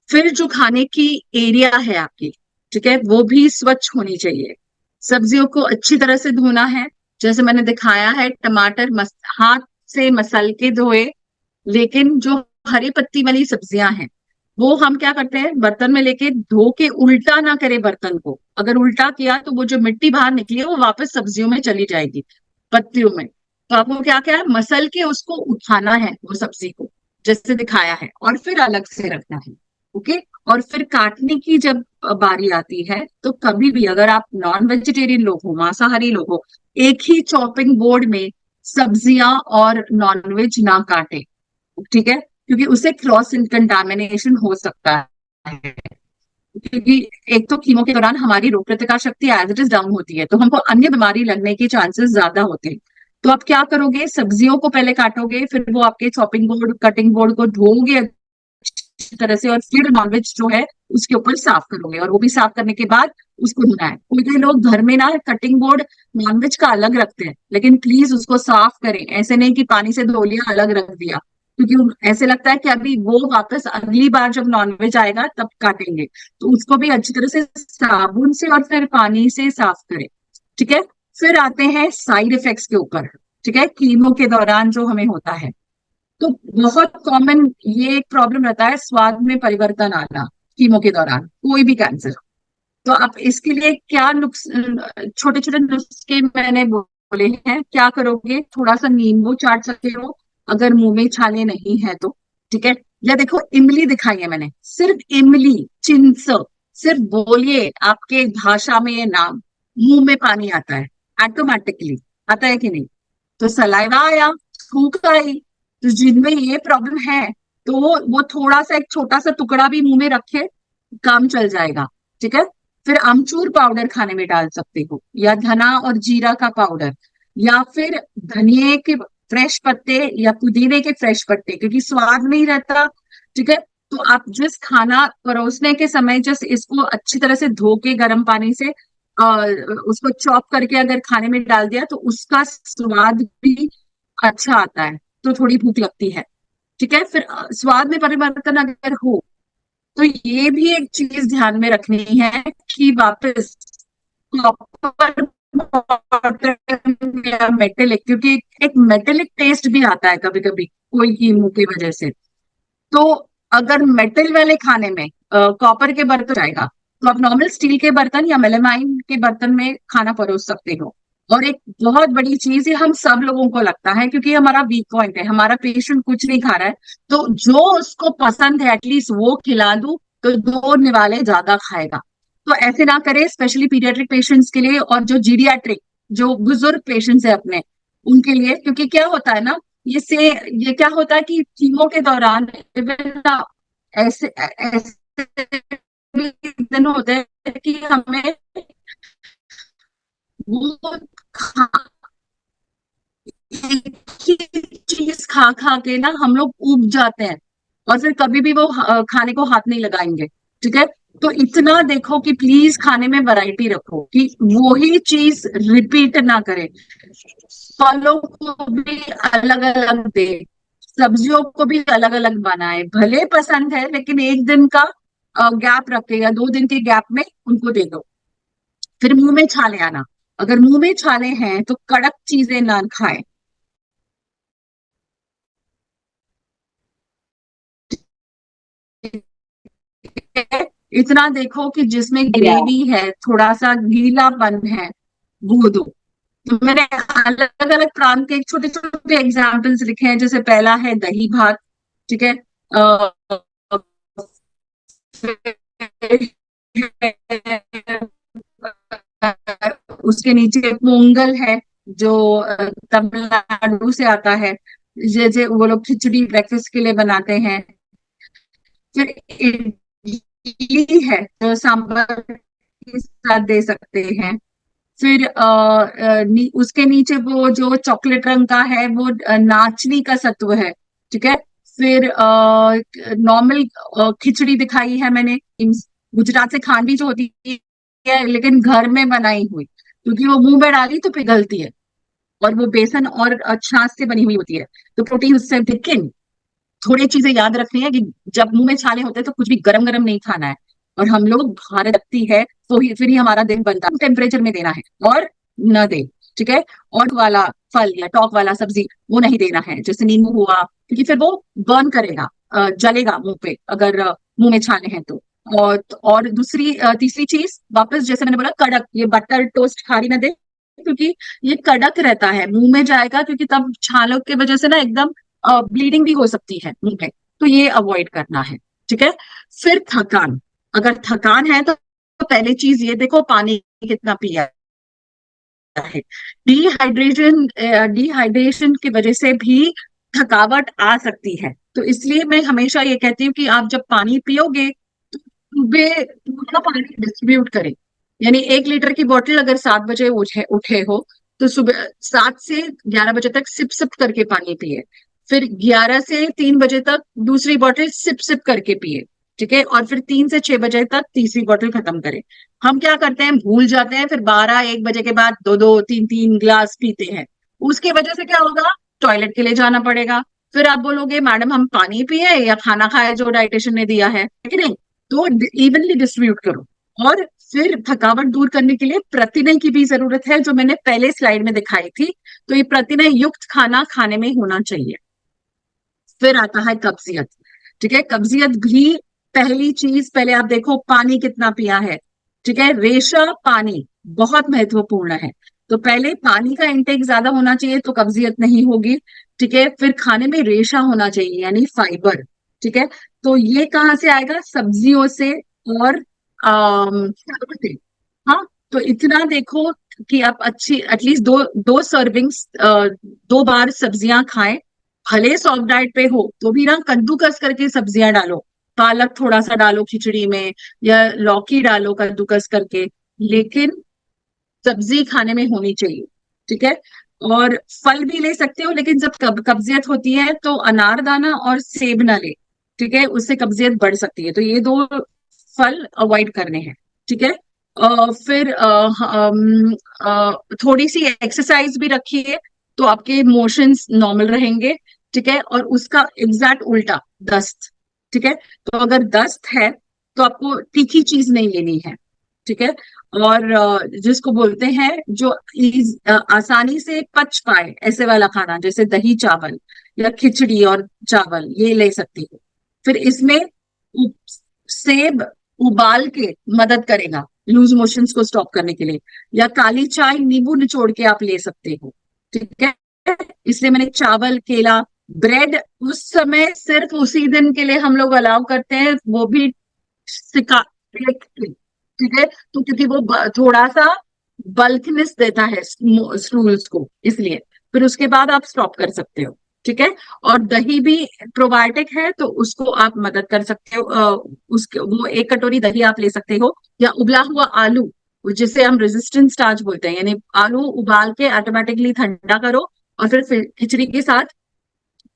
फिर जो खाने की एरिया है आपकी, ठीक है, वो भी स्वच्छ होनी चाहिए। सब्जियों को अच्छी तरह से धोना है, जैसे मैंने दिखाया है, टमाटर हाथ से मसल के धोए। लेकिन जो हरी पत्ती वाली सब्जियां हैं, वो हम क्या करते हैं, बर्तन में लेके धो के उल्टा ना करें बर्तन को। अगर उल्टा किया तो वो जो मिट्टी बाहर निकली है वो वापस सब्जियों में चली जाएगी, पत्तियों में। तो आपको क्या क्या है, मसल के उसको उठाना है वो सब्जी को, जैसे दिखाया है, और फिर अलग से रखना है। ओके। और फिर काटने की जब बारी आती है, तो कभी भी अगर आप नॉन वेजिटेरियन लोग हो, मांसाहारी लोग हो, एक ही चॉपिंग बोर्ड में सब्जियां और नॉनवेज ना काटे। ठीक है। क्योंकि उससे क्रॉस कंटामिनेशन हो सकता है, क्योंकि एक तो कीमो के दौरान हमारी रोग प्रतिकार शक्ति एज इट इज डाउन होती है, तो हमको अन्य बीमारी लगने के चांसेस ज्यादा होते हैं। तो आप क्या करोगे, सब्जियों को पहले काटोगे, फिर वो आपके चॉपिंग बोर्ड, कटिंग बोर्ड को धोओगे अच्छी तरह से, और फिर नॉनवेज जो है उसके ऊपर साफ करोगे, और वो भी साफ करने के बाद उसको धोना है। कोई कोई लोग घर में ना कटिंग बोर्ड नॉनवेज का अलग रखते हैं, लेकिन प्लीज उसको साफ करें, ऐसे नहीं कि पानी से धो लिया अलग रख दिया, क्योंकि ऐसे लगता है कि अभी वो वापस अगली बार जब नॉनवेज आएगा तब काटेंगे। तो उसको भी अच्छी तरह से साबुन से और फिर पानी से साफ करें। ठीक है। फिर आते हैं साइड इफेक्ट्स के ऊपर। ठीक है। कीमो के दौरान जो हमें होता है, तो बहुत कॉमन ये एक प्रॉब्लम रहता है, स्वाद में परिवर्तन आना कीमो के दौरान, कोई भी कैंसर। तो आप इसके लिए क्या छोटे छोटे नुस्खे मैंने बोले हैं, क्या करोगे, थोड़ा सा नींबू चाट सकते हो अगर मुंह में छाले नहीं है तो। ठीक है। या देखो, इमली दिखाई है मैंने, सिर्फ इमली, चिंच, सिर्फ बोलिए आपके भाषा में ये नाम, मुंह में पानी आता है ऑटोमेटिकली, आता है कि नहीं? तो सलाइवा आया, थूक आई। तो जिनमें ये प्रॉब्लम है, तो वो थोड़ा सा, एक छोटा सा टुकड़ा भी मुंह में रखे, काम चल जाएगा। ठीक है। फिर अमचूर पाउडर खाने में डाल सकते हो, या धना और जीरा का पाउडर, या फिर धनिए के फ्रेश पत्ते या पुदीने के फ्रेश पत्ते, क्योंकि स्वाद नहीं रहता। ठीक है। तो आप जिस खाना परोसने के समय जस्ट इसको अच्छी तरह से धो के गर्म पानी से उसको चॉप करके अगर खाने में डाल दिया, तो उसका स्वाद भी अच्छा आता है, तो थोड़ी भूख लगती है। ठीक है। फिर स्वाद में परिवर्तन अगर हो तो ये भी एक चीज ध्यान में रखनी है कि वापस कॉपर या मेटेलिक, क्योंकि एक मेटेलिक टेस्ट भी आता है कभी कभी कोई कीमो की वजह से। तो अगर मेटल वाले खाने में कॉपर के बर्तन आएगा, तो आप नॉर्मल स्टील के बर्तन या मेलेमाइन के बर्तन में खाना परोस सकते हो। और एक बहुत बड़ी चीज, ये हम सब लोगों को लगता है क्योंकि हमारा वीक पॉइंट है, हमारा पेशेंट कुछ नहीं खा रहा है, तो जो उसको पसंद है एटलीस्ट वो खिला दूं तो दो निवाले ज्यादा खाएगा। तो ऐसे ना करें, स्पेशली पीडियाट्रिक पेशेंट्स के लिए और जो जीरियाट्रिक, जो बुजुर्ग पेशेंट्स है अपने, उनके लिए। क्योंकि क्या होता है ना, ये क्या होता है कि कीमो के दौरान ऐसे ऐसे भी दिन होते हैं कि हमें वो खा एक ही चीज खा खा के ना हम लोग ऊब जाते हैं, और फिर कभी भी वो खाने को हाथ नहीं लगाएंगे। ठीक है। तो इतना देखो कि प्लीज खाने में वैरायटी रखो, कि वो ही चीज रिपीट ना करे। फलों को भी अलग अलग दे, सब्जियों को भी अलग अलग बनाए, भले पसंद है लेकिन एक दिन का गैप रखे या 2 दिन के गैप में उनको दे दो। फिर मुंह में छाले आना, अगर मुंह में छाले हैं तो कड़क चीजें ना खाएं। इतना देखो कि जिसमें या ग्रेवी है, थोड़ा सा गीलापन है, वो दो। तो मैंने अलग अलग प्रांत के छोटे छोटे एग्जाम्पल्स लिखे हैं। जैसे पहला है दही भात, ठीक है। उसके नीचे पोंगल है, जो तमिलनाडु से आता है। जैसे वो लोग खिचड़ी ब्रेकफास्ट के लिए बनाते हैं। फिर इडली है जो सांभर के साथ दे सकते हैं। फिर उसके नीचे वो जो चॉकलेट रंग का है वो नाचनी का सत्व है। ठीक है। फिर नॉर्मल खिचड़ी दिखाई है मैंने। गुजरात से खांडवी जो होती है लेकिन घर में बनाई हुई, क्योंकि वो मुंह में डाली तो पिघलती है, और वो बेसन और छाछ से बनी हुई होती है, तो प्रोटीन उससे। लेकिन थोड़ी चीजें याद रखनी है कि जब मुंह में छाले होते हैं तो कुछ भी गरम गरम नहीं खाना है। और हम लोग भारत लगती है तो फिर ही हमारा दिन बनता है, टेम्परेचर में देना है और न दे। ठीक है। और वाला फल या टॉक वाला सब्जी वो नहीं देना है, जैसे नींबू हुआ, क्योंकि फिर वो बर्न करेगा, जलेगा मुंह पे अगर मुंह में छाले हैं तो। और दूसरी तीसरी चीज, वापस जैसे मैंने बोला, कड़क ये बटर टोस्ट खारी न दे, क्योंकि ये कड़क रहता है, मुंह में जाएगा, क्योंकि तब छालों की वजह से ना एकदम ब्लीडिंग भी हो सकती है मुंह में। तो ये अवॉइड करना है। ठीक है। फिर थकान, अगर थकान है तो पहली चीज ये देखो पानी कितना पिया है। डिहाइड्रेशन की वजह से भी थकावट आ सकती है। तो इसलिए मैं हमेशा ये कहती हूँ कि आप जब पानी पियोगे तो सुबह पूरा पानी डिस्ट्रीब्यूट करें। यानी 1 लीटर की बोतल अगर 7 बजे उठे उठे हो तो सुबह 7 से 11 बजे तक सिप सिप करके पानी पिए। फिर 11 से 3 बजे तक दूसरी बोतल सिप सिप करके पिए। ठीक है। और फिर 3 से 6 बजे तक तीसरी बोतल खत्म करें। हम क्या करते हैं, भूल जाते हैं, फिर 12-1 बजे के बाद 2-2 3-3 गिलास पीते हैं। उसके वजह से क्या होगा, टॉयलेट के लिए जाना पड़ेगा। फिर आप बोलोगे मैडम हम पानी पिए या खाना खाए जो डाइटिशियन ने दिया है कि नहीं। तो इवनली डिस्ट्रीब्यूट करो। और फिर थकावट दूर करने के लिए प्रतिनय की भी जरूरत है, जो मैंने पहले स्लाइड में दिखाई थी। तो ये प्रतिनय युक्त खाना खाने में होना चाहिए। फिर आता है कब्जियत। ठीक है। कब्जियत भी पहली चीज, पहले आप देखो पानी कितना पिया है। ठीक है। रेशा पानी बहुत महत्वपूर्ण है। तो पहले पानी का इंटेक ज्यादा होना चाहिए तो कब्जियत नहीं होगी। ठीक है। फिर खाने में रेशा होना चाहिए, यानी फाइबर। ठीक है। तो ये कहाँ से आएगा, सब्जियों से और फलों से। हाँ। तो इतना देखो कि आप अच्छी एटलीस्ट दो दो सर्विंग्स 2 बार सब्जियां खाएं। भले सॉफ्ट डाइट पे हो तो भी ना कद्दूकस करके सब्जियां डालो। पालक थोड़ा सा डालो खिचड़ी में, या लौकी डालो कद्दूकस करके, लेकिन सब्जी खाने में होनी चाहिए। ठीक है। और फल भी ले सकते हो, लेकिन जब कब्जियत होती है तो अनारदाना और सेब ना ले। ठीक है। उससे कब्जियत बढ़ सकती है। तो ये 2 फल अवॉइड करने हैं। ठीक है। फिर थोड़ी सी एक्सरसाइज भी रखिए तो आपके मोशंस नॉर्मल रहेंगे। ठीक है, और उसका एग्जैक्ट उल्टा दस्त, ठीक है। तो अगर दस्त है तो आपको तीखी चीज नहीं लेनी है, ठीक है। और जिसको बोलते हैं जो आसानी से पच पाए ऐसे वाला खाना, जैसे दही चावल या खिचड़ी और चावल, ये ले सकती हो। फिर इसमें उ- सेब उबाल के मदद करेगा लूज मोशंस को स्टॉप करने के लिए, या काली चाय नींबू निचोड़ के आप ले सकते हो, ठीक है। इसलिए मैंने चावल, केला, ब्रेड उस समय सिर्फ उसी दिन के लिए हम लोग अलाउ करते हैं, वो भी सिका, ठीक है। तो क्योंकि वो थोड़ा सा बल्कनेस देता है स्टूल्स को, इसलिए फिर उसके बाद आप स्टॉप कर सकते हो, ठीक है। और दही भी प्रोबायोटिक है, तो उसको आप मदद कर सकते हो। उसके वो 1 कटोरी दही आप ले सकते हो, या उबला हुआ आलू, जिसे हम रेजिस्टेंट स्टार्च बोलते हैं, यानी आलू उबाल के ऑटोमेटिकली ठंडा करो और फिर खिचड़ी के साथ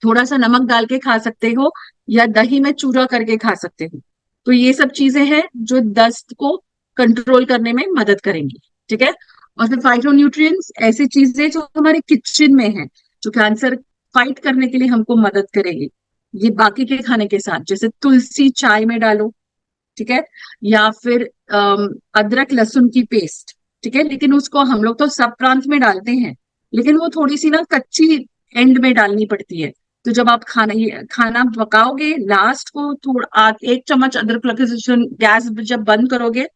थोड़ा सा नमक डाल के खा सकते हो, या दही में चूरा करके खा सकते हो। तो ये सब चीजें हैं जो दस्त को कंट्रोल करने में मदद करेंगी, ठीक है। और फिर फाइटोन्यूट्रिएंट्स, ऐसी चीजें जो हमारे किचन में है, जो कैंसर फाइट करने के लिए हमको मदद करेगी, ये बाकी के खाने के साथ, जैसे तुलसी चाय में डालो, ठीक है। या फिर अदरक लहसुन की पेस्ट, ठीक है। लेकिन उसको हम लोग तो सब प्रांत में डालते हैं, लेकिन वो थोड़ी सी ना कच्ची एंड में डालनी पड़ती है। तो जब आप खाना पकाओगे, लास्ट को थोड़ा 1 चम्मच अदरक लहसुन, गैस जब बंद करोगे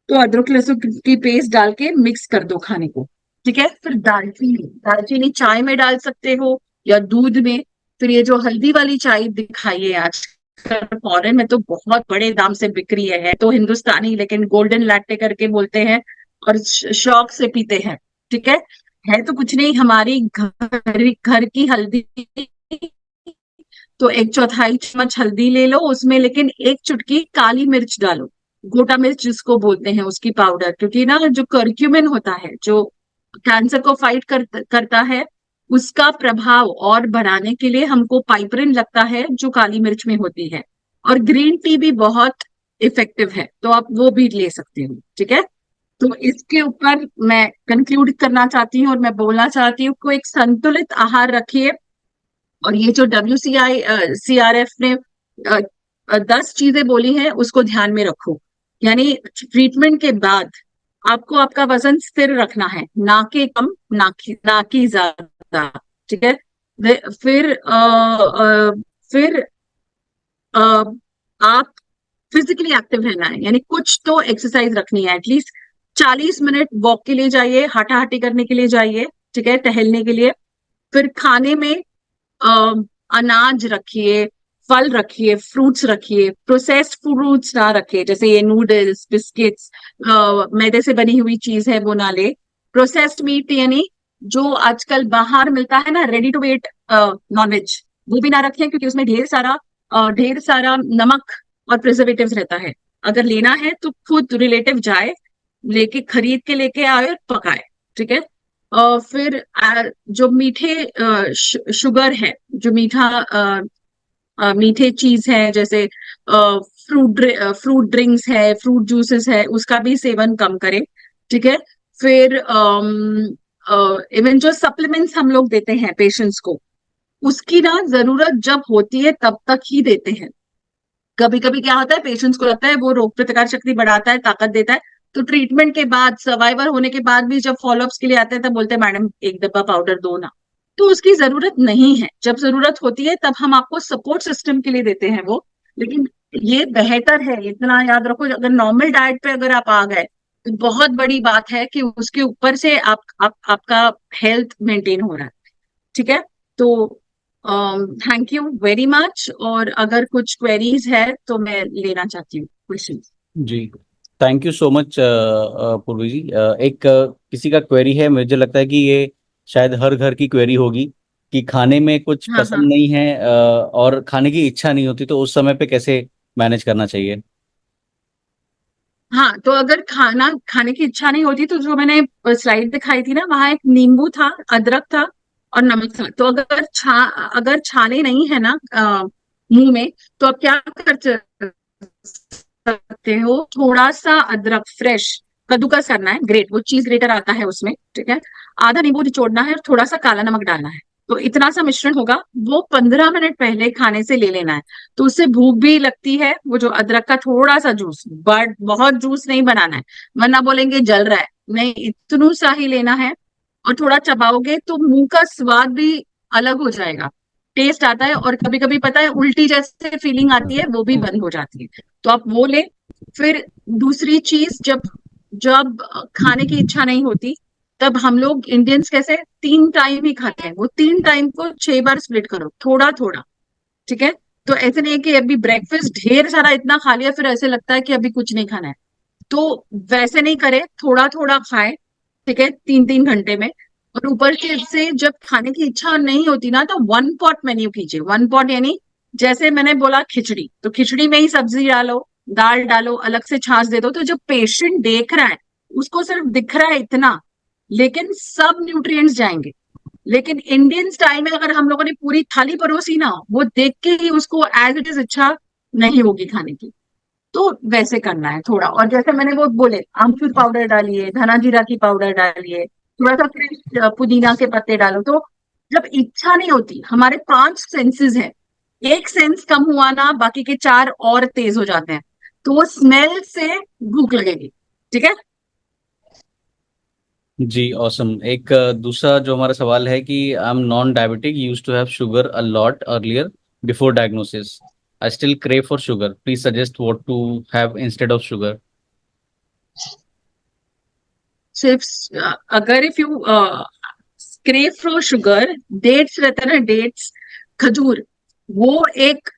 तो अदरक लहसुन की पेस्ट डाल के मिक्स कर दो खाने को, ठीक है। फिर दालचीनी, दालचीनी चाय में डाल सकते हो या दूध में। फिर ये जो हल्दी वाली चाय दिखाई है आज फॉरेन में, तो बहुत बड़े दाम से बिक रही है तो हिंदुस्तानी, लेकिन गोल्डन लैटे करके बोलते हैं और शौक से पीते हैं, ठीक है तो कुछ नहीं, हमारी घर की हल्दी, तो 1/4 चम्मच हल्दी ले लो उसमें, लेकिन 1 चुटकी काली मिर्च डालो, गोटा मिर्च जिसको बोलते हैं, उसकी पाउडर। क्योंकि ना जो कर्क्यूमिन होता है, जो कैंसर को फाइट करता है, उसका प्रभाव और बढ़ाने के लिए हमको पाइपरिन लगता है, जो काली मिर्च में होती है। और ग्रीन टी भी बहुत इफेक्टिव है, तो आप वो भी ले सकते हो, ठीक है। तो इसके ऊपर मैं कंक्लूड करना चाहती हूँ और मैं बोलना चाहती हूँ को एक संतुलित आहार रखिए। और ये जो CRF ने 10 चीजें बोली हैं, उसको ध्यान में रखो। यानी ट्रीटमेंट के बाद आपको आपका वजन स्थिर रखना है, ना कि कम, ना कि ज्यादा, ठीक है। फिर फिर अ, आप फिजिकली एक्टिव रहना है, यानी कुछ तो एक्सरसाइज रखनी है, एटलीस्ट 40 मिनट वॉक के लिए जाइए, हाटाहाटी करने के लिए जाइए, ठीक है, टहलने के लिए। फिर खाने में अ, अनाज रखिए, फल रखिए, फ्रूट्स रखिए, प्रोसेस्ड फ्रूट्स ना रखिए, जैसे ये नूडल्स, बिस्किट्स, मैदे से बनी हुई चीज है वो ना ले। प्रोसेस्ड मीट, यानी जो आजकल बाहर मिलता है ना, रेडी टू ईट नॉनवेज, वो भी ना रखें, क्योंकि उसमें ढेर सारा नमक और प्रिजर्वेटिव्स रहता है। अगर लेना है तो खुद रिलेटिव जाए, लेके खरीद के लेके आए और पकाए, ठीक है। फिर जो मीठे शुगर है, जो मीठे चीज है, जैसे फ्रूट ड्रिंक्स है, फ्रूट जूसेस है, उसका भी सेवन कम करें, ठीक है। फिर इवन जो सप्लीमेंट्स हम लोग देते हैं पेशेंट्स को, उसकी ना जरूरत जब होती है तब तक ही देते हैं। कभी कभी क्या होता है, पेशेंट्स को लगता है वो रोग प्रतिकार शक्ति बढ़ाता है, ताकत देता है, तो ट्रीटमेंट के बाद, सर्वाइवर होने के बाद भी जब फॉलोअप्स के लिए आते हैं तब बोलते हैं मैडम 1 डब्बा पाउडर दो ना। तो उसकी जरूरत नहीं है, जब जरूरत होती है तब हम आपको सपोर्ट सिस्टम के लिए देते हैं वो। लेकिन ये बेहतर है, इतना याद रखो, अगर नॉर्मल डाइट पे अगर आप आ गए तो बहुत बड़ी बात है कि उसके ऊपर से आपका हेल्थ मेंटेन हो रहा है, ठीक है। तो थैंक यू वेरी मच, और अगर कुछ क्वेरीज है तो मैं लेना चाहती हूँ क्वेश्चन। जी, thank you so much Purvi ji. एक किसी का क्वेरी है, मुझे लगता है कि ये शायद हर घर की क्वेरी होगी कि खाने में कुछ हाँ हाँ पसंद नहीं है और खाने की इच्छा नहीं होती, तो उस समय पे कैसे मैनेज करना चाहिए? हाँ, तो अगर खाना खाने की इच्छा नहीं होती, तो जो मैंने स्लाइड दिखाई थी ना, वहां एक नींबू था, अदरक था और नमक था। तो अगर छाले नहीं है ना मुंह में, तो आप क्या कर सकते हो, थोड़ा सा अदरक फ्रेश कद्दूकस करना है, ग्रेट, वो चीज ग्रेटर आता है उसमें, ठीक है। आधा नींबू निचोड़ना है और थोड़ा सा काला नमक डालना है, तो इतना सा मिश्रण होगा, वो 15 मिनट पहले खाने से ले लेना है। तो उससे भूख भी लगती है। वो जो अदरक का थोड़ा सा जूस, बट बहुत जूस नहीं बनाना है, वरना बोलेंगे जल रहा है, नहीं, इतनू सा ही लेना है। और थोड़ा चबाओगे तो मुंह का स्वाद भी अलग हो जाएगा, टेस्ट आता है। और कभी कभी पता है उल्टी जैसे फीलिंग आती है, वो भी बंद हो जाती है। तो आप वो ले। फिर दूसरी चीज, जब जब खाने की इच्छा नहीं होती, तब हम लोग इंडियंस कैसे 3 टाइम ही खाते हैं, वो 3 टाइम को 6 बार स्प्लिट करो, थोड़ा थोड़ा। ठीक है। तो ऐसे नहीं है कि अभी ब्रेकफास्ट ढेर सारा इतना खा लिया फिर ऐसे लगता है कि अभी कुछ नहीं खाना है। तो वैसे नहीं करे, थोड़ा थोड़ा खाए। ठीक है, 3 3 घंटे में। और ऊपर से जब खाने की इच्छा नहीं होती ना, तो 1 पॉट मेन्यू कीजिए। 1 पॉट यानी जैसे मैंने बोला खिचड़ी, तो खिचड़ी में ही सब्जी डालो, दाल डालो, अलग से छाछ दे दो। तो जो पेशेंट देख रहा है उसको सिर्फ दिख रहा है इतना, लेकिन सब न्यूट्रिएंट्स जाएंगे। लेकिन इंडियन स्टाइल में अगर हम लोगों ने पूरी थाली परोसी ना, वो देख के ही उसको एज इट इज इच्छा नहीं होगी खाने की। तो वैसे करना है थोड़ा। और जैसे मैंने वो बोले, आमचूर पाउडर डालिए, धना जीरा की पाउडर डालिए, थोड़ा सा फ्रेश पुदीना के पत्ते डालो। तो जब इच्छा नहीं होती, हमारे 5 सेंसेस है, एक सेंस कम हुआ ना, बाकी के 4 और तेज हो जाते हैं। तो वो स्मेल से भूख लगेगी। ठीक है। जी ऑसम। एक दूसरा जो हमारा सवाल है कि I am non diabetic, used to have sugar a lot earlier before diagnosis, I still crave for sugar, please suggest what to have instead of sugar. सिर्फ अगर if you crave for sugar, dates रहता है ना, dates, खजूर, वो एक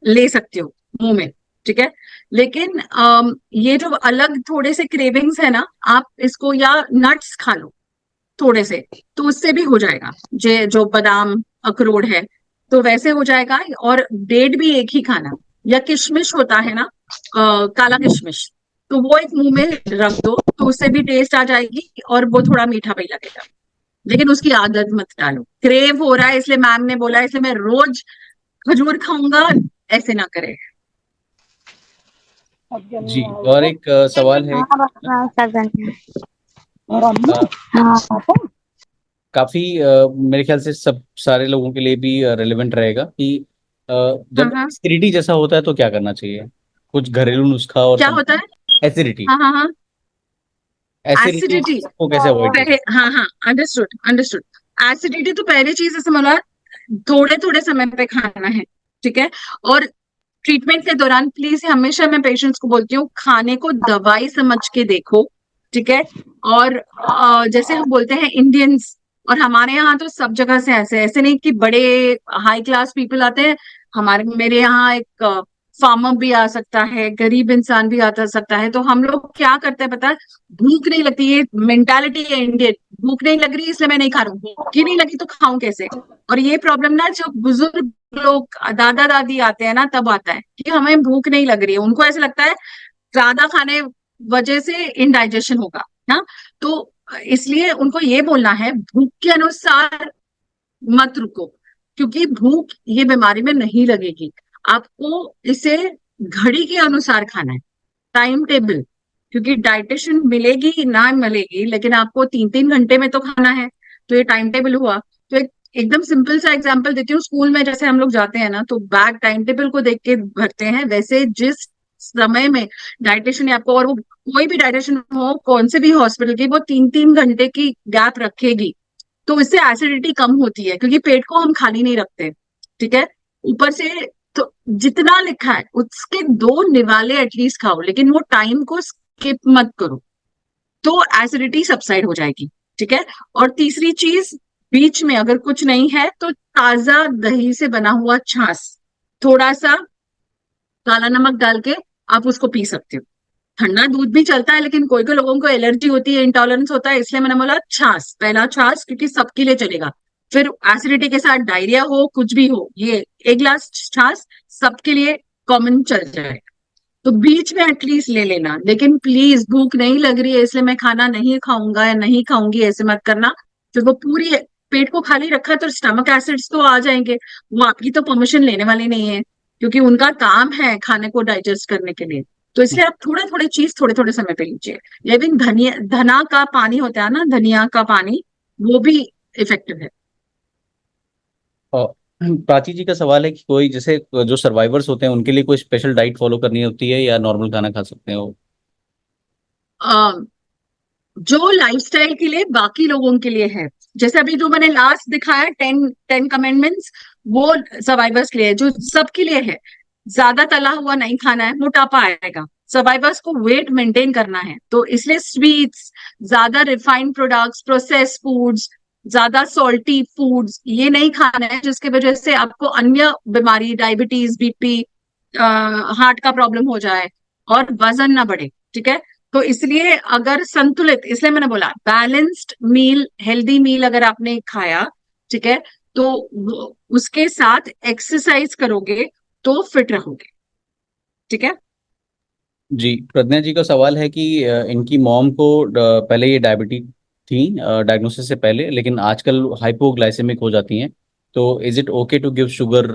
ले सकते हो मुंह में। ठीक है। लेकिन ये जो अलग थोड़े से क्रेविंग्स है ना, आप इसको या नट्स खा लो थोड़े से, तो उससे भी हो जाएगा। जो बादाम अखरोट है, तो वैसे हो जाएगा। और डेट भी एक ही खाना, या किशमिश होता है ना, काला किशमिश, तो वो एक मुंह में रख दो, तो उससे भी टेस्ट आ जाएगी और वो थोड़ा मीठा भी लगेगा। लेकिन उसकी आदत मत डालो। क्रेव हो रहा है इसलिए मैम ने बोला इसलिए मैं रोज खजूर खाऊंगा, ऐसे ना करे। जी और एक सवाल है अ, काफी मेरे ख्याल से सब सारे लोगों के लिए भी रेलेवेंट रहेगा कि हाँ जब हाँ। एसिडिटी जैसा होता है तो क्या करना चाहिए, कुछ घरेलू नुस्खा और क्या सब। होता है? एसिडिटी, हाँ हाँ हाँ। एसिडिटी एसिडिटी, को कैसे अवॉइड कर पहले, सकते हाँ हाँ, अंडरस्टूड अंडरस्टूड। एसिडिटी तो पहली चीज ऐसे बोला, थोड़े थोड़े समय पे खाना है। ठीक है। और ट्रीटमेंट के दौरान प्लीज, हमेशा मैं पेशेंट्स को बोलती हूँ, खाने को दवाई समझ के देखो। ठीक है। और जैसे हम बोलते हैं इंडियंस, और हमारे यहाँ तो सब जगह से ऐसे ऐसे नहीं कि बड़े हाई क्लास पीपल आते हैं। हमारे मेरे यहाँ एक फार्मर भी आ सकता है, गरीब इंसान भी आ सकता है। तो हम लोग क्या करते हैं पता है, भूख नहीं लगती, ये मेंटालिटी है इंडियन, भूख नहीं लग रही इसलिए मैं नहीं खा रहा हूँ, भूख ही नहीं लगी तो खाऊं कैसे। और ये प्रॉब्लम ना, जो बुजुर्ग लोग दादा दादी आते हैं ना, तब आता है कि हमें भूख नहीं लग रही है। उनको ऐसे लगता है ज्यादा खाने वजह से इंडाइजेशन होगा ना। तो इसलिए उनको ये बोलना है, भूख के अनुसार मत रुको, क्योंकि भूख ये बीमारी में नहीं लगेगी। आपको इसे घड़ी के अनुसार खाना है, टाइम टेबल। क्योंकि डाइटेशन मिलेगी ना मिलेगी, लेकिन आपको 3 3 घंटे में तो खाना है। तो ये टाइम टेबल हुआ। तो एकदम सिंपल सा एग्जांपल देती हूँ। स्कूल में जैसे हम लोग जाते हैं ना, तो बैग टाइम टेबल को देख के भरते हैं, वैसे जिस समय में डाइटेशन है आपको, और वो कोई भी डाइटेशन हो, कौन से भी हॉस्पिटल की, वो 3 3 घंटे की गैप रखेगी। तो इससे एसिडिटी कम होती है, क्योंकि पेट को हम खाली नहीं रखते। ठीक है। ऊपर से, तो जितना लिखा है उसके 2 निवाले एटलीस्ट खाओ, लेकिन वो टाइम को स्किप मत करो, तो एसिडिटी सबसाइड हो जाएगी। ठीक है। और तीसरी चीज, बीच में अगर कुछ नहीं है तो ताजा दही से बना हुआ छाछ, थोड़ा सा काला नमक डाल के आप उसको पी सकते हो। ठंडा दूध भी चलता है, लेकिन कोई कोई लोगों को एलर्जी होती है, इंटॉलरेंस होता है, इसलिए मैंने बोला छाछ, पहला छाछ, क्योंकि सबके लिए चलेगा। फिर एसिडिटी के साथ डायरिया हो, कुछ भी हो, ये एक गिलास छाछ सबके लिए कॉमन चल जाएगा। तो बीच में एटलीस्ट ले लेना। लेकिन प्लीज, भूख नहीं लग रही है इसलिए मैं खाना नहीं खाऊंगा या नहीं खाऊंगी, ऐसे मत करना। फिर वो पूरी पेट को खाली रखा तो स्टमक एसिड्स तो आ जाएंगे, वो आपकी तो परमिशन लेने वाले नहीं है, क्योंकि उनका काम है खाने को डाइजेस्ट करने के लिए। तो इसलिए आप थोड़े थोड़े चीज थोड़े थोड़े समय पे लीजिए। लेकिन धना का पानी होता है ना, धनिया का पानी, वो भी इफेक्टिव है। और प्राची जी का सवाल है कि कोई जैसे जो सर्वाइवर्स होते हैं उनके लिए कोई स्पेशल डाइट फॉलो करनी होती है या नॉर्मल खाना खा सकते हैं वो? अ, जो लाइफस्टाइल के लिए बाकी लोगों के लिए है, जैसे अभी जो मैंने लास्ट दिखाया 10 कमेंडमेंट्स, वो सर्वाइवर्स के लिए है, जो सबके लिए है। ज्यादा तला हुआ नहीं खाना है, मोटापा आएगा। सर्वाइवर्स को वेट मेंटेन करना है, तो इसलिए स्वीट्स, ज्यादा रिफाइंड प्रोडक्ट्स, प्रोसेस फूड्स, ज्यादा सॉल्टी फूड्स ये नहीं खाना है, जिसकी वजह से आपको अन्य बीमारी, डायबिटीज, बीपी, हार्ट का प्रॉब्लम हो जाए और वजन ना बढ़े। ठीक है, तो इसलिए अगर संतुलित, इसलिए मैंने बोला बैलेंस्ड मील, हेल्दी मील अगर आपने खाया, ठीक है, तो उसके साथ एक्सरसाइज करोगे तो फिट रहोगे। ठीक है। जी, प्रज्ञा जी का सवाल है कि इनकी मॉम को पहले ये डायबिटीज थी डायग्नोसिस से पहले, लेकिन आजकल हाइपोग्लाइसेमिक हो जाती हैं, तो is it okay to give sugar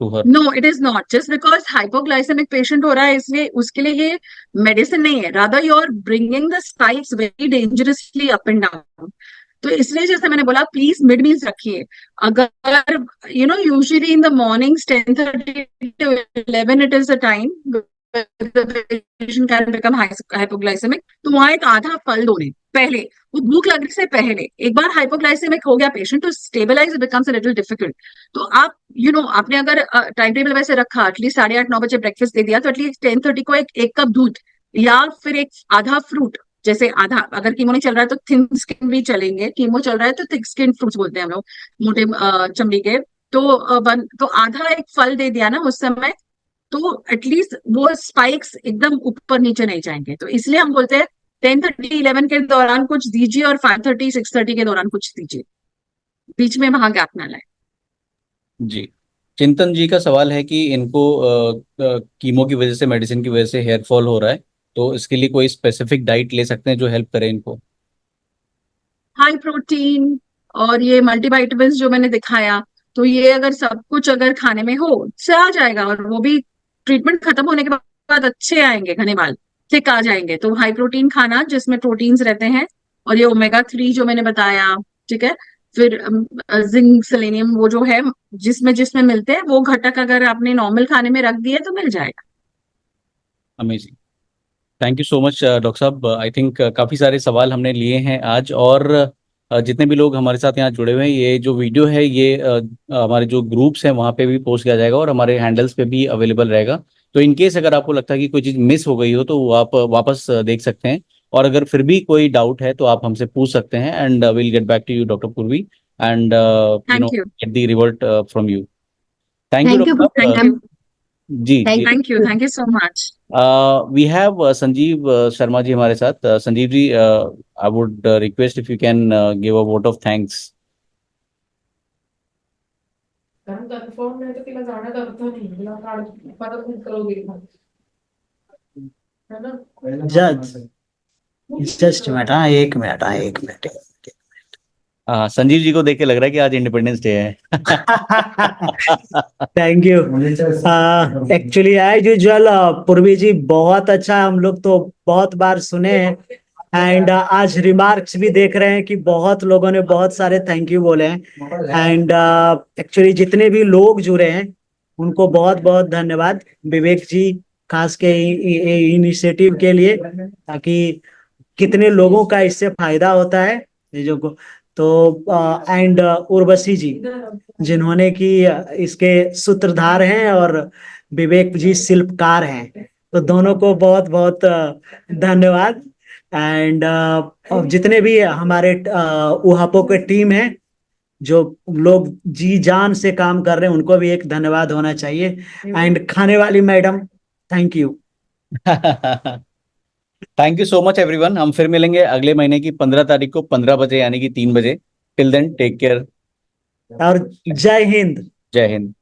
to her? No, it is not just because hypoglycemic patient हो रहा है इसलिए उसके लिए ये मेडिसिन नहीं है, rather you are bringing the spikes very dangerously up and down. तो इसलिए जैसे मैंने बोला, प्लीज मिड मील्स रखिए। अगर usually in the mornings 10:30 to 11 it is the time can become hypoglycemic, तो वहां एक आधा फल दो ने पहले, वो भूख लगने से पहले। एक बार हाइपोग्लाइसेमिक हो गया पेशेंट तो stabilize becomes a little difficult. तो आप आपने अगर टाइम टेबल वैसे रखा, एटलीस्ट 8:30-9 बजे ब्रेकफास्ट दे दिया, तो एटलीस्ट 10:30 को एक कप दूध या फिर एक आधा फ्रूट, जैसे आधा, अगर कीमो नहीं चल रहा है तो थिन स्किन भी चलेंगे, कीमो चल रहा है तो थिक स्किन फ्रूट्स बोलते हैं हम लोग, मोटे चमड़ी के। तो तो आधा एक फल दे दिया ना उस समय, तो एटलीस्ट वो स्पाइक्स एकदम ऊपर नीचे नहीं जाएंगे। तो इसलिए हम बोलते हैं 10:30-11 के दौरान कुछ दीजिए और 5:30-6:30 के दौरान कुछ दीजिए, बीच में वहां गैप ना लाए। जी, चिंतन जी का सवाल है कि इनको कीमो की वजह से, मेडिसिन की वजह से हेयर फॉल हो रहा है, तो इसके लिए कोई स्पेसिफिक डाइट ले सकते हैं जो हेल्प करे इनको? हाई प्रोटीन और ये मल्टीवाइटामिन जो मैंने दिखाया, तो ये अगर सब कुछ अगर खाने में हो से आ जाएगा, और वो भी ट्रीटमेंट खत्म होने के बाद अच्छे आएंगे, घने बाल थिक आ जाएंगे। तो हाई प्रोटीन खाना जिसमें प्रोटीन्स रहते हैं, और ये ओमेगा 3 जो मैंने बताया, ठीक है। फिर जिंक, सेलेनियम, वो जो है जिसमें जिसमें मिलते हैं, वो घटक अगर आपने नॉर्मल खाने में रख दिए तो मिल जाएगा। Amazing, thank you so much doctor साहब। आई थिंक काफ़ी सारे सवाल हमने लिए हैं आज, और जितने भी लोग हमारे साथ यहाँ जुड़े हुए हैं, ये जो वीडियो है ये हमारे जो ग्रुप्स हैं वहाँ पे भी पोस्ट किया जाएगा और हमारे हैंडल्स पे भी अवेलेबल रहेगा। तो इन केस अगर आपको लगता है कि कोई चीज़ मिस हो गई हो तो वो आप वापस देख सकते हैं, और अगर फिर भी कोई डाउट है तो आप हमसे पूछ सकते हैं, and will get back to you doctor Purvi, and thank you. Get the revert from you. Thank you thank you, doctor thank साहब। यू। जी जी। Thank you, thank you so much. We have Sanjeev Sharma ji हमारे साथ। Sanjeev ji, I would request if you can give a vote of thanks. कारण confirm नाही तर तिला जाण्यात अर्थ नाही, तिला परत बुक करून है ना। जस्ट मिनट, हाँ 1 मिनट, हाँ 1 मिनट। संजीव जी को देख के लग रहा है कि आज इंडिपेंडेंस डे है। Thank you. Actually as usual Purvi ji बहुत अच्छा, हम लोग तो बहुत बार सुने हैं, एंड आज रिमार्क्स भी देख रहे हैं कि बहुत लोगों ने बहुत सारे थैंक यू बोले हैं, एंड एक्चुअली जितने भी लोग जुड़े हैं उनको बहुत बहुत धन्यवाद। विवेक जी खास के इनिशिएटिव के लिए, ताकि कितने लोगों का इससे फायदा होता है चीजों को। तो एंड उर्वशी जी जिन्होंने कि इसके सूत्रधार हैं, और विवेक जी शिल्पकार हैं, तो दोनों को बहुत बहुत धन्यवाद। एंड जितने भी हमारे उहापो के टीम है, जो लोग जी जान से काम कर रहे हैं, उनको भी एक धन्यवाद होना चाहिए। एंड खाने वाली madam, thank you. Thank you so much everyone. हम फिर मिलेंगे अगले महीने की 15 तारीख को 15 बजे, यानी कि 3 बजे। Till then take care. और जय हिंद। जय हिंद।